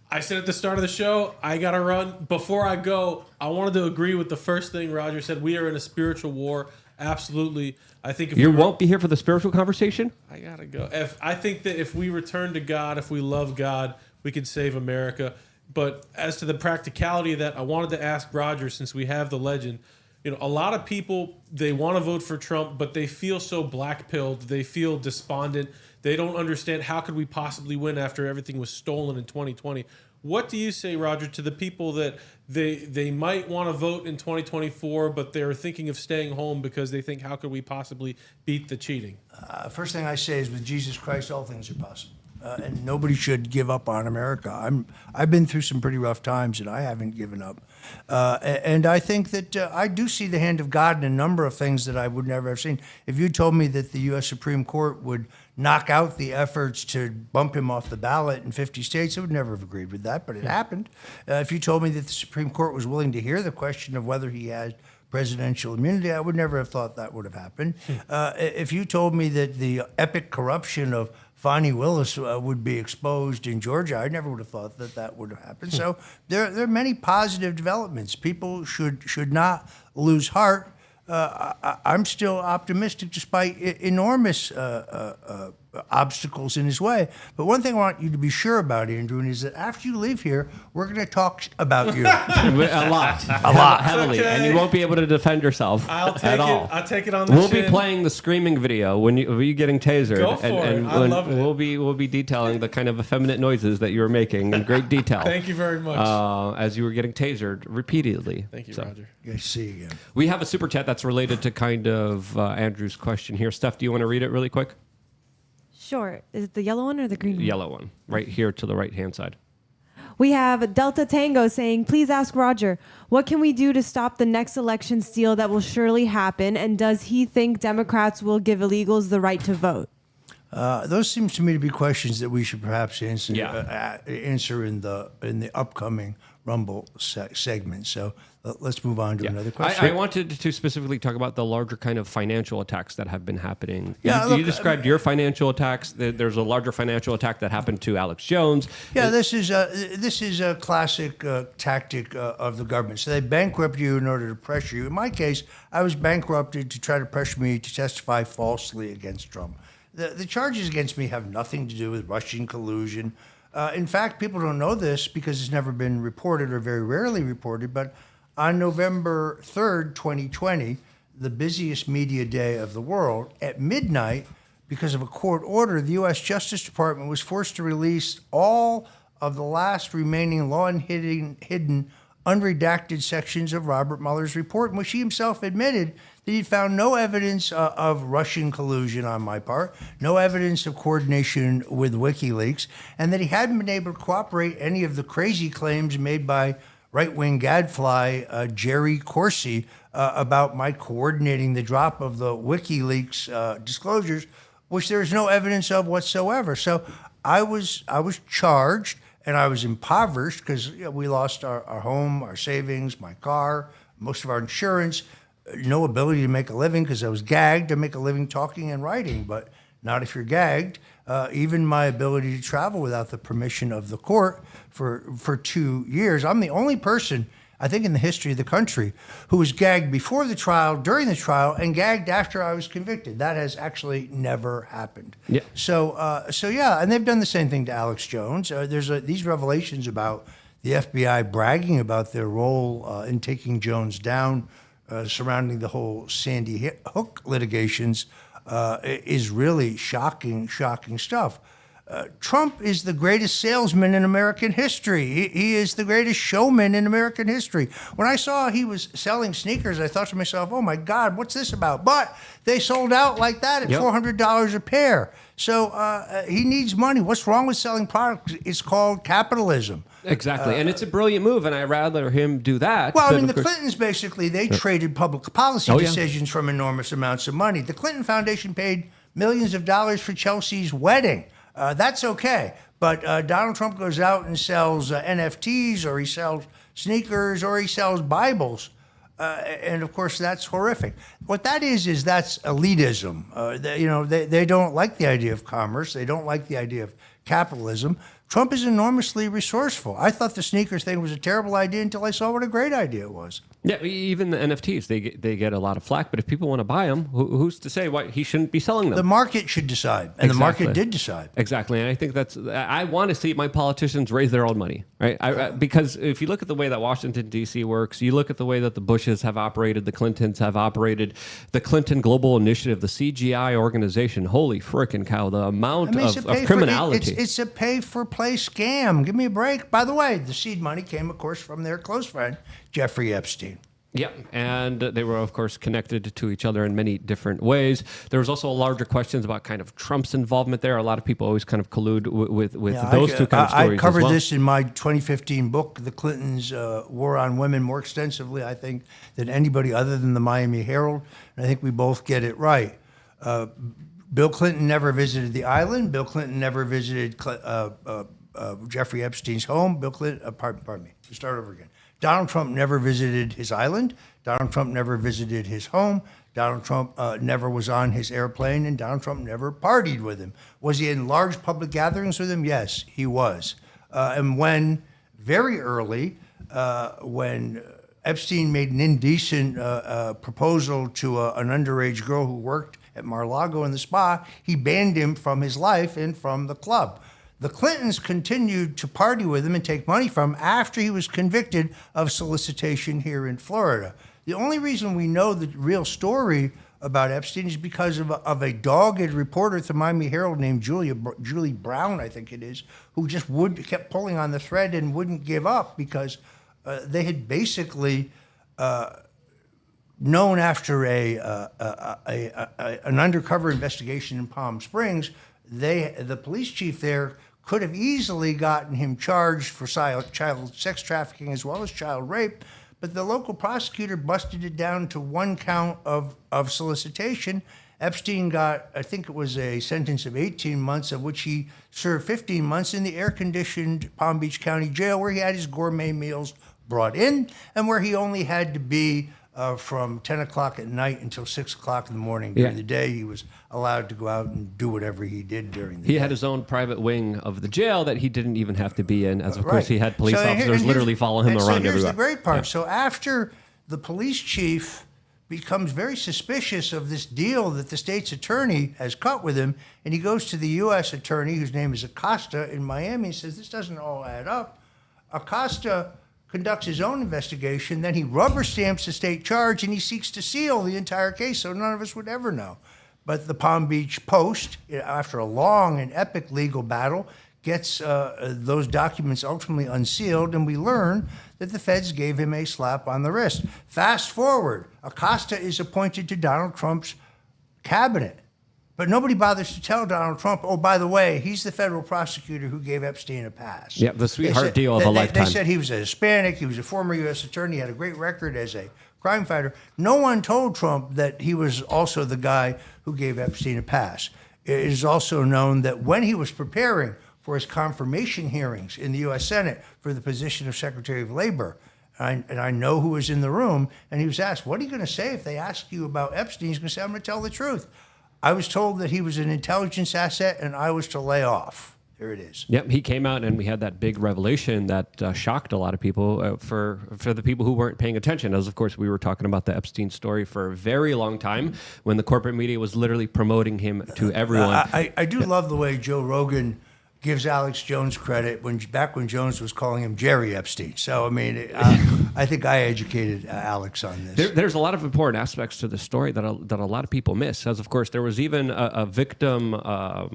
I said at the start of the show, I got to run. Before I go, I wanted to agree with the first thing Roger said. We are in a spiritual war. Absolutely. I think if you won't be here for the spiritual conversation? I got to go. I think that if we return to God, if we love God, we can save America. But as to the practicality of that, I wanted to ask Roger, since we have the legend, a lot of people, they want to vote for Trump, but they feel so black-pilled. They feel despondent. They don't understand how could we possibly win after everything was stolen in 2020. What do you say, Roger, to the people that they might want to vote in 2024, but they're thinking of staying home because they think, how could we possibly beat the cheating? First thing I say is, with Jesus Christ, all things are possible. And nobody should give up on America. I've been through some pretty rough times, and I haven't given up. And I think that I do see the hand of God in a number of things that I would never have seen. If you told me that the U.S. Supreme Court would knock out the efforts to bump him off the ballot in 50 states, I would never have agreed with that, but it happened. If you told me that the Supreme Court was willing to hear the question of whether he had presidential immunity, I would never have thought that would have happened. If you told me that the epic corruption of Fani Willis would be exposed in Georgia, I never would have thought that would have happened. So there are many positive developments. People should not lose heart. I'm still optimistic despite enormous obstacles in his way. But one thing I want you to be sure about, Andrew, is that after you leave here, we're going to talk about you. A lot. Heavily. Okay. And you won't be able to defend yourself at all. I'll take it on the We'll chin. be playing the screaming video when you getting tasered. Go for it. I love it. We'll be detailing the kind of effeminate noises that you were making in great detail. Thank you very much. As you were getting tasered repeatedly. Thank you, Roger. Good to see you again. We have a super chat that's related to kind of Andrew's question here. Steph, do you want to read it really quick? Sure. Is it the yellow one or the green one? Yellow one, right here to the right-hand side. We have Delta Tango saying, please ask Roger, what can we do to stop the next election steal that will surely happen? And does he think Democrats will give illegals the right to vote? Those seems to me to be questions that we should perhaps answer, Yeah. answer in the upcoming Rumble segment. So let's move on to another question. I wanted to specifically talk about the larger kind of financial attacks that have been happening. Yeah, You look, described your financial attacks. There's a larger financial attack that happened to Alex Jones. Yeah, this is a classic tactic of the government. So they bankrupt you in order to pressure you. In my case, I was bankrupted to try to pressure me to testify falsely against Trump. The charges against me have nothing to do with Russian collusion. In fact, people don't know this because it's never been reported or very rarely reported, but on November 3rd, 2020, the busiest media day of the world, at midnight, because of a court order, the U.S. Justice Department was forced to release all of the last remaining hidden, unredacted sections of Robert Mueller's report, in which he himself admitted that he'd found no evidence of Russian collusion on my part, no evidence of coordination with WikiLeaks, and that he hadn't been able to corroborate any of the crazy claims made by right-wing gadfly Jerry Corsi about my coordinating the drop of the WikiLeaks disclosures, which there is no evidence of whatsoever. So I was charged, and I was impoverished because we lost our home, our savings, my car, most of our insurance, no ability to make a living because I was gagged to make a living talking and writing, but not if you're gagged. Even my ability to travel without the permission of the court for 2 years. I'm the only person, I think, in the history of the country who was gagged before the trial, during the trial, and gagged after I was convicted. That has actually never happened. Yeah. So yeah, and they've done the same thing to Alex Jones. There's these revelations about the FBI bragging about their role in taking Jones down, surrounding the whole Sandy Hook litigations, is really shocking stuff. Trump is the greatest salesman in American history. He is the greatest showman in American history. When I saw he was selling sneakers, I thought to myself, oh my God, what's this about? But they sold out like that at $400 a pair. So he needs money. What's wrong with selling products? It's called capitalism. Exactly. And it's a brilliant move, and I'd rather him do that. Well, I but mean, of the course- Clintons basically, they traded public policy Oh, yeah. decisions from enormous amounts of money. The Clinton Foundation paid millions of dollars for Chelsea's wedding. That's okay. But Donald Trump goes out and sells NFTs, or he sells sneakers, or he sells Bibles. And of course, that's horrific. What that is that's elitism. They don't like the idea of commerce. They don't like the idea of capitalism. Trump is enormously resourceful. I thought the sneakers thing was a terrible idea until I saw what a great idea it was. Yeah, even the NFTs, they get a lot of flack. But if people want to buy them, who's to say why he shouldn't be selling them? The market should decide, and the market did decide. Exactly, and I think I want to see my politicians raise their own money, right? Because if you look at the way that Washington, D.C. works, you look at the way that the Bushes have operated, the Clintons have operated, the Clinton Global Initiative, the CGI organization, holy frickin' cow, the amount of criminality. It's a pay-for-play scam. Give me a break. By the way, the seed money came, of course, from their close friend, Jeffrey Epstein. Yeah, and they were, of course, connected to each other in many different ways. There was also larger questions about kind of Trump's involvement there. A lot of people always kind of collude with those two kind of stories. I covered as well. this in my 2015 book, The Clintons' War on Women, more extensively, I think, than anybody other than the Miami Herald. And I think we both get it right. Bill Clinton never visited the island. Bill Clinton never visited Jeffrey Epstein's home. Bill Clinton, pardon me, start over again. Donald Trump never visited his island. Donald Trump never visited his home. Donald Trump never was on his airplane, and Donald Trump never partied with him. Was he in large public gatherings with him? Yes, he was. And when, very early, when Epstein made an indecent proposal to an underage girl who worked at Mar-a-Lago in the spa, he banned him from his life and from the club. The Clintons continued to party with him and take money from him after he was convicted of solicitation here in Florida. The only reason we know the real story about Epstein is because of a dogged reporter at the Miami Herald named Julie Brown, I think it is, who just kept pulling on the thread and wouldn't give up because they had basically known after an undercover investigation in Palm Springs, the police chief there could have easily gotten him charged for child sex trafficking as well as child rape, but the local prosecutor busted it down to one count of solicitation. Epstein got, I think it was a sentence of 18 months, of which he served 15 months in the air-conditioned Palm Beach County Jail, where he had his gourmet meals brought in and where he only had to be from 10 o'clock at night until 6 o'clock in the morning. During the day, he was allowed to go out and do whatever he did during the day. He had his own private wing of the jail that he didn't even have to be in, as of course he had police officers literally follow him around everywhere. Here's the great part. Yeah. So after the police chief becomes very suspicious of this deal that the state's attorney has cut with him, and he goes to the U.S. attorney, whose name is Acosta in Miami, and says, this doesn't all add up. Acosta conducts his own investigation, then he rubber stamps the state charge, and he seeks to seal the entire case so none of us would ever know. But the Palm Beach Post, after a long and epic legal battle, gets those documents ultimately unsealed, and we learn that the feds gave him a slap on the wrist. Fast forward, Acosta is appointed to Donald Trump's cabinet. But nobody bothers to tell Donald Trump, oh, by the way, he's the federal prosecutor who gave Epstein a pass. Yeah, the sweetheart deal of a lifetime. They said he was a Hispanic, he was a former U.S. attorney, had a great record as a crime fighter. No one told Trump that he was also the guy who gave Epstein a pass. It is also known that when he was preparing for his confirmation hearings in the U.S. Senate for the position of Secretary of Labor, and I know who was in the room, and he was asked, what are you going to say if they ask you about Epstein? He's going to say, I'm going to tell the truth. I was told that he was an intelligence asset, and I was to lay off. There it is. Yep, he came out, and we had that big revelation that shocked a lot of people. For the people who weren't paying attention, as of course we were talking about the Epstein story for a very long time, when the corporate media was literally promoting him to everyone. I do love the way Joe Rogan gives Alex Jones credit back when Jones was calling him Jerry Epstein. So I mean, I think I educated Alex on this. There's a lot of important aspects to the story that a lot of people miss. As of course, there was even a victim, a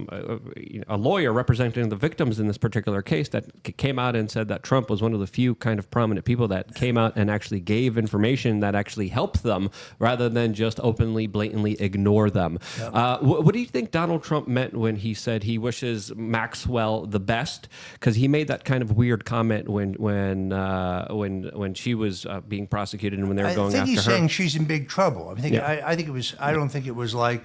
lawyer representing the victims in this particular case that came out and said that Trump was one of the few kind of prominent people that came out and actually gave information that actually helped them, rather than just openly, blatantly ignore them. Yep. What do you think Donald Trump meant when he said he wishes Maxwell the best? Because he made that kind of weird comment when she was being prosecuted and when they were going after her. I think he's saying she's in big trouble. I think it was. I don't think it was like.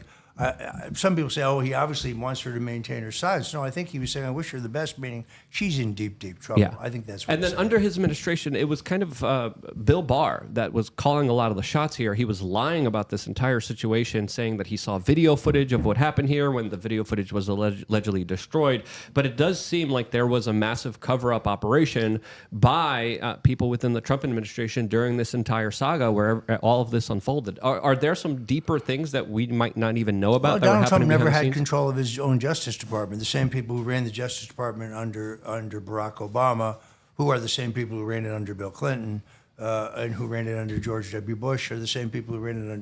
Some people say, "Oh, he obviously wants her to maintain her silence." No, I think he was saying, "I wish her the best," meaning she's in deep, deep trouble. Yeah. I think that's what. And then under his administration, it was kind of Bill Barr that was calling a lot of the shots here. He was lying about this entire situation, saying that he saw video footage of what happened here when the video footage was allegedly destroyed. But it does seem like there was a massive cover-up operation by people within the Trump administration during this entire saga where all of this unfolded. Are there some deeper things that we might not even know about? Well, Donald Trump never had control of his own Justice Department. The same people who ran the Justice Department under Barack Obama, who are the same people who ran it under Bill Clinton, and who ran it under George W. Bush, are the same people who ran it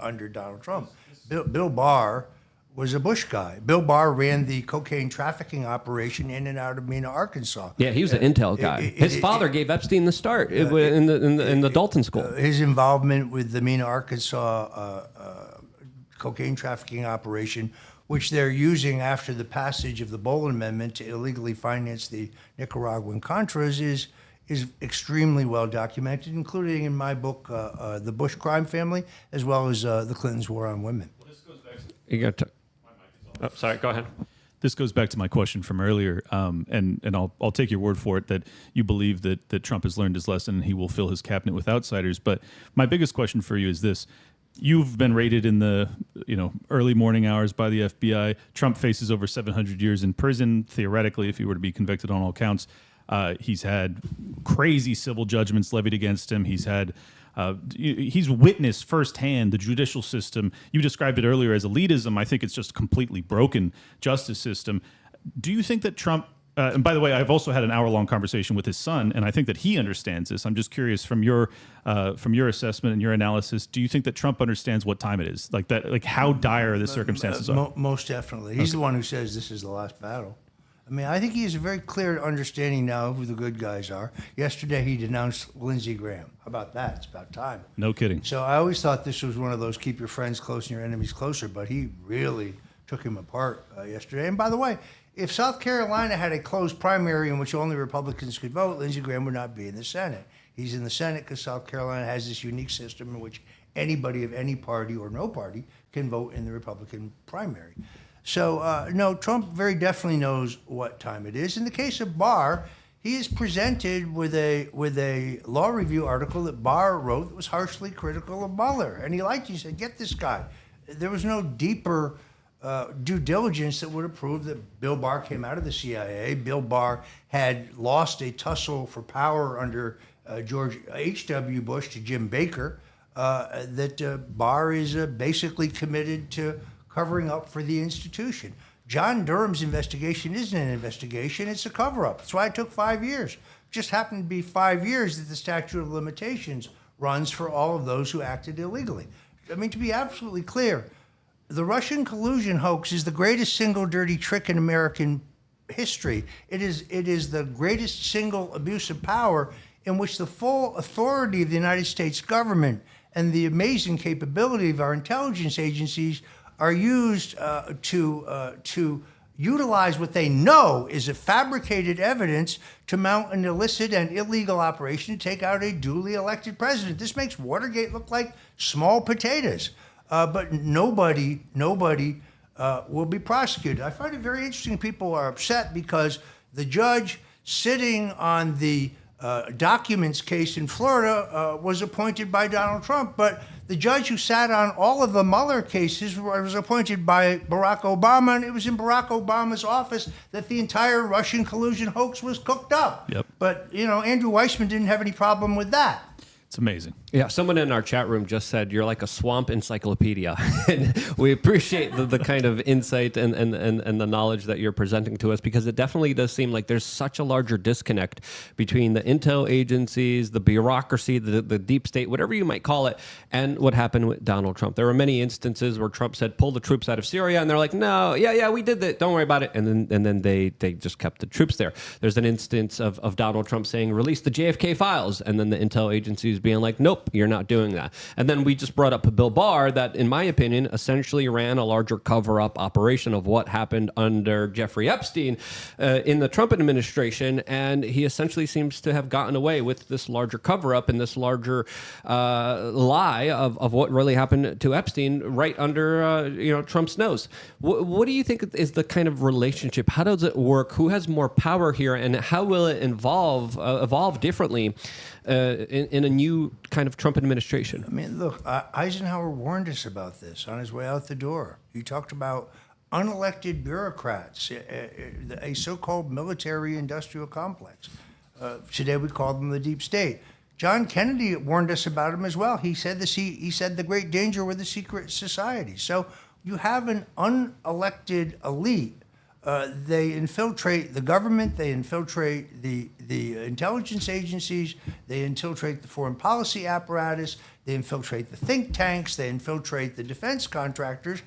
under Donald Trump. Bill Barr was a Bush guy. Bill Barr ran the cocaine trafficking operation in and out of Mena, Arkansas. Yeah, he was an intel guy. His father gave Epstein the start in the Dalton School. His involvement with the Mena, Arkansas cocaine trafficking operation, which they're using after the passage of the Bolin Amendment to illegally finance the Nicaraguan Contras, is extremely well documented, including in my book, The Bush Crime Family, as well as The Clintons' War on Women. Well, this goes back to sorry, go ahead. This goes back to my question from earlier, and I'll take your word for it that you believe that Trump has learned his lesson and he will fill his cabinet with outsiders. But my biggest question for you is this. You've been raided in the early morning hours by the FBI. Trump faces over 700 years in prison, theoretically, if he were to be convicted on all counts. He's had crazy civil judgments levied against him. He's witnessed firsthand the judicial system. You described it earlier as elitism. I think it's just a completely broken justice system. Do you think that Trump... and by the way, I've also had an hour-long conversation with his son, and I think that he understands this. I'm just curious from your assessment and your analysis. Do you think that Trump understands what time it is? Like how dire the circumstances are? Most definitely. He's the one who says this is the last battle. I mean, I think he has a very clear understanding now of who the good guys are. Yesterday, he denounced Lindsey Graham. How about that? It's about time. No kidding. So I always thought this was one of those keep your friends close and your enemies closer, but he really took him apart yesterday. And by the way, if South Carolina had a closed primary in which only Republicans could vote, Lindsey Graham would not be in the Senate. He's in the Senate because South Carolina has this unique system in which anybody of any party or no party can vote in the Republican primary. So, no, Trump very definitely knows what time it is. In the case of Barr, he is presented with a law review article that Barr wrote that was harshly critical of Mueller. And he said, get this guy. There was no deeper due diligence that would have proved that Bill Barr came out of the CIA. Bill Barr had lost a tussle for power under George H.W. Bush to Jim Baker, that Barr is basically committed to covering up for the institution. John Durham's investigation isn't an investigation, it's a cover-up. That's why it took 5 years. It just happened to be 5 years that the statute of limitations runs for all of those who acted illegally. I mean, to be absolutely clear, the Russian collusion hoax is the greatest single dirty trick in American history. It is the greatest single abuse of power in which the full authority of the United States government and the amazing capability of our intelligence agencies are used to utilize what they know is a fabricated evidence to mount an illicit and illegal operation to take out a duly elected president. This makes Watergate look like small potatoes. But nobody will be prosecuted. I find it very interesting people are upset because the judge sitting on the documents case in Florida was appointed by Donald Trump, but the judge who sat on all of the Mueller cases was appointed by Barack Obama, and it was in Barack Obama's office that the entire Russian collusion hoax was cooked up. Yep. But, Andrew Weissman didn't have any problem with that. It's amazing. Yeah, someone in our chat room just said you're like a swamp encyclopedia, and we appreciate the kind of insight and the knowledge that you're presenting to us, because it definitely does seem like there's such a larger disconnect between the intel agencies, the bureaucracy, the deep state, whatever you might call it, and what happened with Donald Trump. There were many instances where Trump said, "Pull the troops out of Syria," and they're like, "No, yeah, we did that. Don't worry about it." And then they just kept the troops there. There's an instance of Donald Trump saying, "Release the JFK files," and then the intel agencies being like, "Nope, you're not doing that." And then we just brought up Bill Barr, that, in my opinion, essentially ran a larger cover-up operation of what happened under Jeffrey Epstein in the Trump administration, and he essentially seems to have gotten away with this larger cover-up and this larger lie of what really happened to Epstein right under Trump's nose. What do you think is the kind of relationship? How does it work? Who has more power here, and how will it evolve differently in a new kind of Trump administration? I mean, look, Eisenhower warned us about this on his way out the door. He talked about unelected bureaucrats, a so-called military-industrial complex. Today we call them the deep state. John Kennedy warned us about him as well. He said this. He said the great danger were the secret societies. So you have an unelected elite. They infiltrate the government, they infiltrate the intelligence agencies, they infiltrate the foreign policy apparatus, they infiltrate the think tanks, they infiltrate the defense contractors.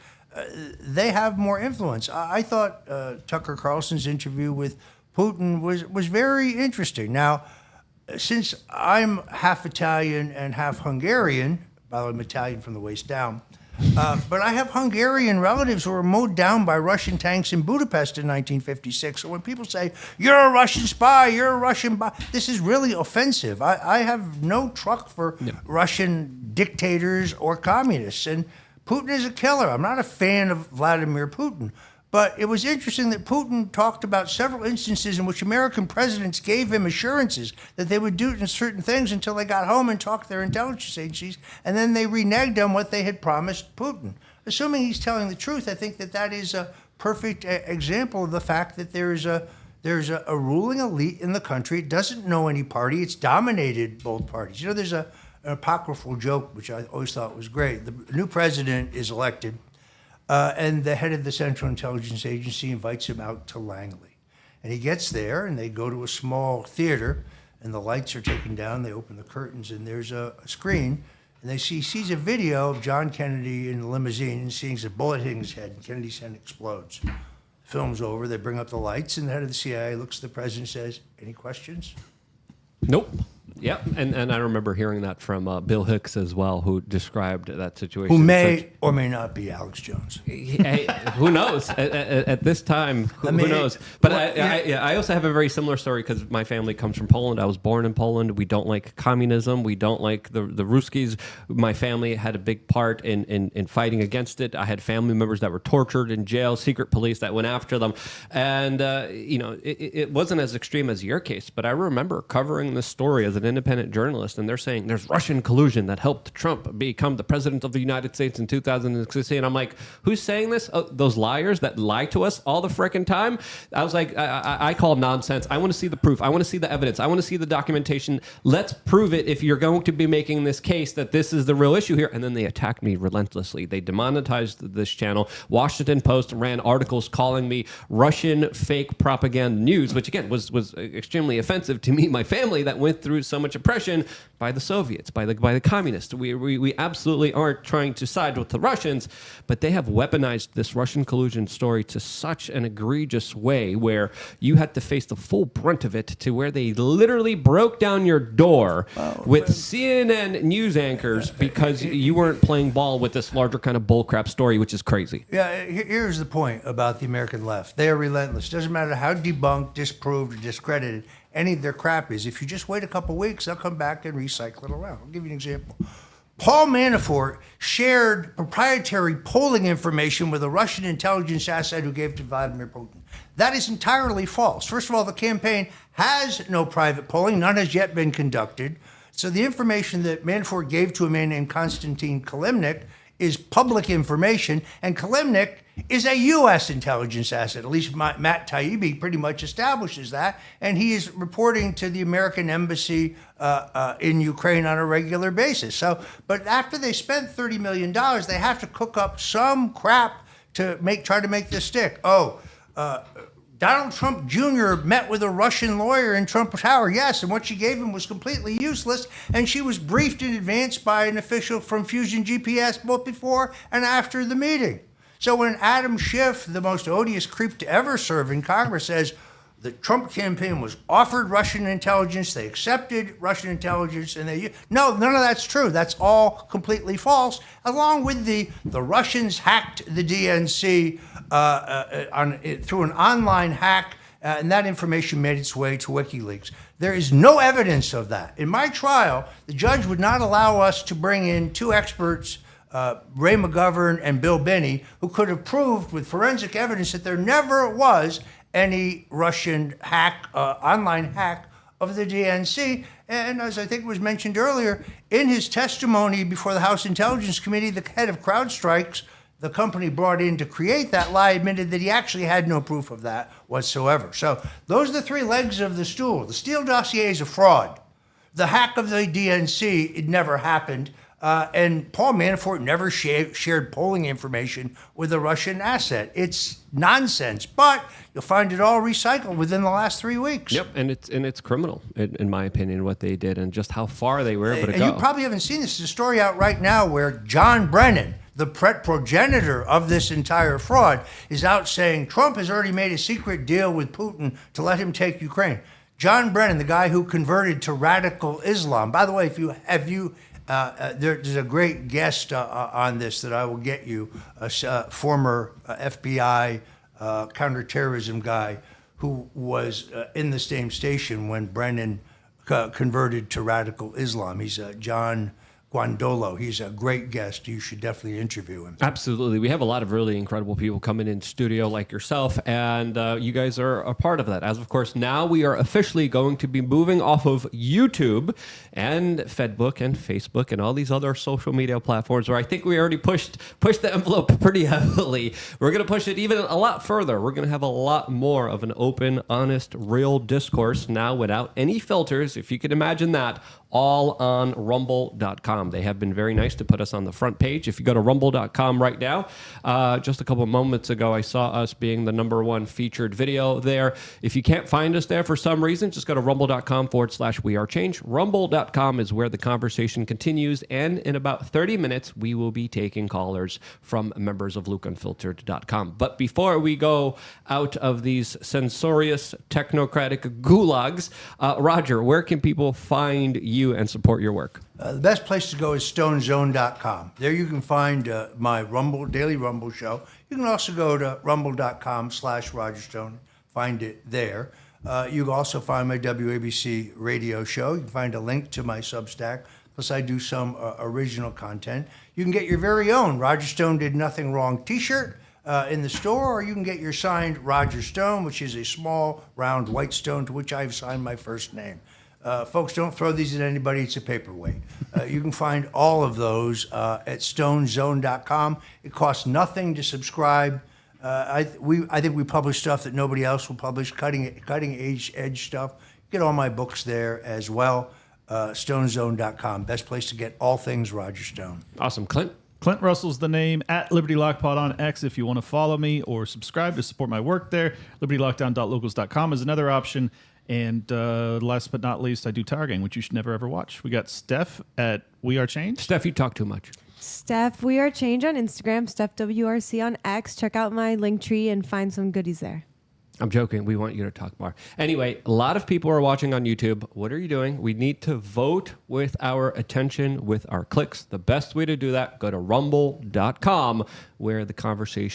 They have more influence. I thought Tucker Carlson's interview with Putin was very interesting. Now, since I'm half Italian and half Hungarian, by the way, I'm Italian from the waist down, but I have Hungarian relatives who were mowed down by Russian tanks in Budapest in 1956. So when people say, "You're a Russian spy, you're a Russian spy," this is really offensive. I have no truck for Russian dictators or communists. And Putin is a killer. I'm not a fan of Vladimir Putin. But it was interesting that Putin talked about several instances in which American presidents gave him assurances that they would do certain things until they got home and talked to their intelligence agencies, and then they reneged on what they had promised Putin. Assuming he's telling the truth, I think that is a perfect example of the fact that there's a ruling elite in the country. It doesn't know any party. It's dominated both parties. There's an apocryphal joke, which I always thought was great. The new president is elected, and the head of the Central Intelligence Agency invites him out to Langley. And he gets there, and they go to a small theater, and the lights are taken down. They open the curtains, and there's a screen. And he sees a video of John Kennedy in a limousine, and sees a bullet hitting his head, and Kennedy's head explodes. The film's over. They bring up the lights, and the head of the CIA looks at the president and says, "Any questions?" Nope. Yep, and I remember hearing that from Bill Hicks as well, who described that situation. Who may or may not be Alex Jones. Hey, who knows? At this time, who knows? But I also have a very similar story because my family comes from Poland. I was born in Poland. We don't like communism. We don't like the Ruskies. My family had a big part in fighting against it. I had family members that were tortured in jail, secret police that went after them. And, it wasn't as extreme as your case, but I remember covering this story as an independent journalist, and they're saying there's Russian collusion that helped Trump become the president of the United States in 2016. And I'm like, who's saying this? Oh, those liars that lie to us all the frickin' time? I was like, I call nonsense. I want to see the proof. I want to see the evidence. I want to see the documentation. Let's prove it if you're going to be making this case that this is the real issue here. And then they attacked me relentlessly. They demonetized this channel. Washington Post ran articles calling me Russian fake propaganda news, which again was extremely offensive to me, my family that went through so much oppression by the Soviets, by the communists. We absolutely aren't trying to side with the Russians, but they have weaponized this Russian collusion story to such an egregious way where you had to face the full brunt of it, to where they literally broke down your door with CNN news anchors because you weren't playing ball with this larger kind of bullcrap story, which is crazy. Yeah, here's the point about the American left. They are relentless. Doesn't matter how debunked, disproved, or discredited any of their crap is. If you just wait a couple weeks, they'll come back and recycle it around. I'll give you an example. Paul Manafort shared proprietary polling information with a Russian intelligence asset who gave to Vladimir Putin. That is entirely false. First of all, the campaign has no private polling. None has yet been conducted. So the information that Manafort gave to a man named Konstantin Kalimnik is public information, and Kalimnik is a U.S. intelligence asset. At least Matt Taibbi pretty much establishes that, and he is reporting to the American embassy in Ukraine on a regular basis. So, but after they spent $30 million, they have to cook up some crap to try to make this stick. Donald Trump Jr. met with a Russian lawyer in Trump Tower. Yes, and what she gave him was completely useless, and she was briefed in advance by an official from Fusion GPS both before and after the meeting. So when Adam Schiff, the most odious creep to ever serve in Congress, says the Trump campaign was offered Russian intelligence, they accepted Russian intelligence, and no, none of that's true. That's all completely false. Along with the Russians hacked the DNC through an online hack, and that information made its way to WikiLeaks. There is no evidence of that. In my trial, the judge would not allow us to bring in two experts, Ray McGovern and Bill Binney, who could have proved with forensic evidence that there never was any Russian hack, online hack of the DNC. And as I think was mentioned earlier, in his testimony before the House Intelligence Committee, the head of CrowdStrike, the company brought in to create that lie, admitted that he actually had no proof of that whatsoever. So those are the three legs of the stool. The Steele dossier is a fraud. The hack of the DNC, it never happened. And Paul Manafort never shared polling information with a Russian asset. It's nonsense, but you'll find it all recycled within the last 3 weeks. Yep, and it's criminal, in my opinion, what they did and just how far they were able to and go. You probably haven't seen this. There's a story out right now where John Brennan, the progenitor of this entire fraud, is out saying Trump has already made a secret deal with Putin to let him take Ukraine. John Brennan, the guy who converted to radical Islam. By the way, there's a great guest on this that I will get you, a former FBI counterterrorism guy who was in the same station when Brennan converted to radical Islam. He's John Guandolo. He's a great guest. You should definitely interview him. Absolutely. We have a lot of really incredible people coming in studio like yourself, and you guys are a part of that. As of course, now we are officially going to be moving off of YouTube and Fedbook and Facebook and all these other social media platforms where I think we already pushed the envelope pretty heavily. We're going to push it even a lot further. We're going to have a lot more of an open, honest, real discourse now without any filters, if you can imagine that, all on rumble.com. They have been very nice to put us on the front page. If you go to rumble.com right now, just a couple of moments ago, I saw us being the #1 featured video there. If you can't find us there for some reason, just go to rumble.com/wearechange. Rumble.com is where the conversation continues. And in about 30 minutes, we will be taking callers from members of LukeUnfiltered.com. But before we go out of these censorious technocratic gulags, Roger, where can people find you and support your work? The best place to go is stonezone.com. There you can find my daily Rumble show. You can also go to rumble.com/Roger Stone, find it there. You can also find my WABC radio show. You can find a link to my Substack. Plus, I do some original content. You can get your very own Roger Stone Did Nothing Wrong t-shirt in the store, or you can get your signed Roger Stone, which is a small, round, white stone to which I've signed my first name. Folks, don't throw these at anybody. It's a paperweight. You can find all of those at stonezone.com. It costs nothing to subscribe. I think we publish stuff that nobody else will publish, cutting edge stuff. Get all my books there as well. Stonezone.com. Best place to get all things Roger Stone. Awesome. Clint? Clint Russell's the name, at Liberty Lockpod on X if you want to follow me or subscribe to support my work there. LibertyLockdown.locals.com is another option. And last but not least, I do Tower Gang, which you should never ever watch. We got Steph at We Are Change. Steph, you talk too much. Steph, We Are Change on Instagram, Steph WRC on X. Check out my link tree and find some goodies there. I'm joking. We want you to talk more. Anyway, a lot of people are watching on YouTube. What are you doing? We need to vote with our attention, with our clicks. The best way to do that, go to rumble.com, where the conversation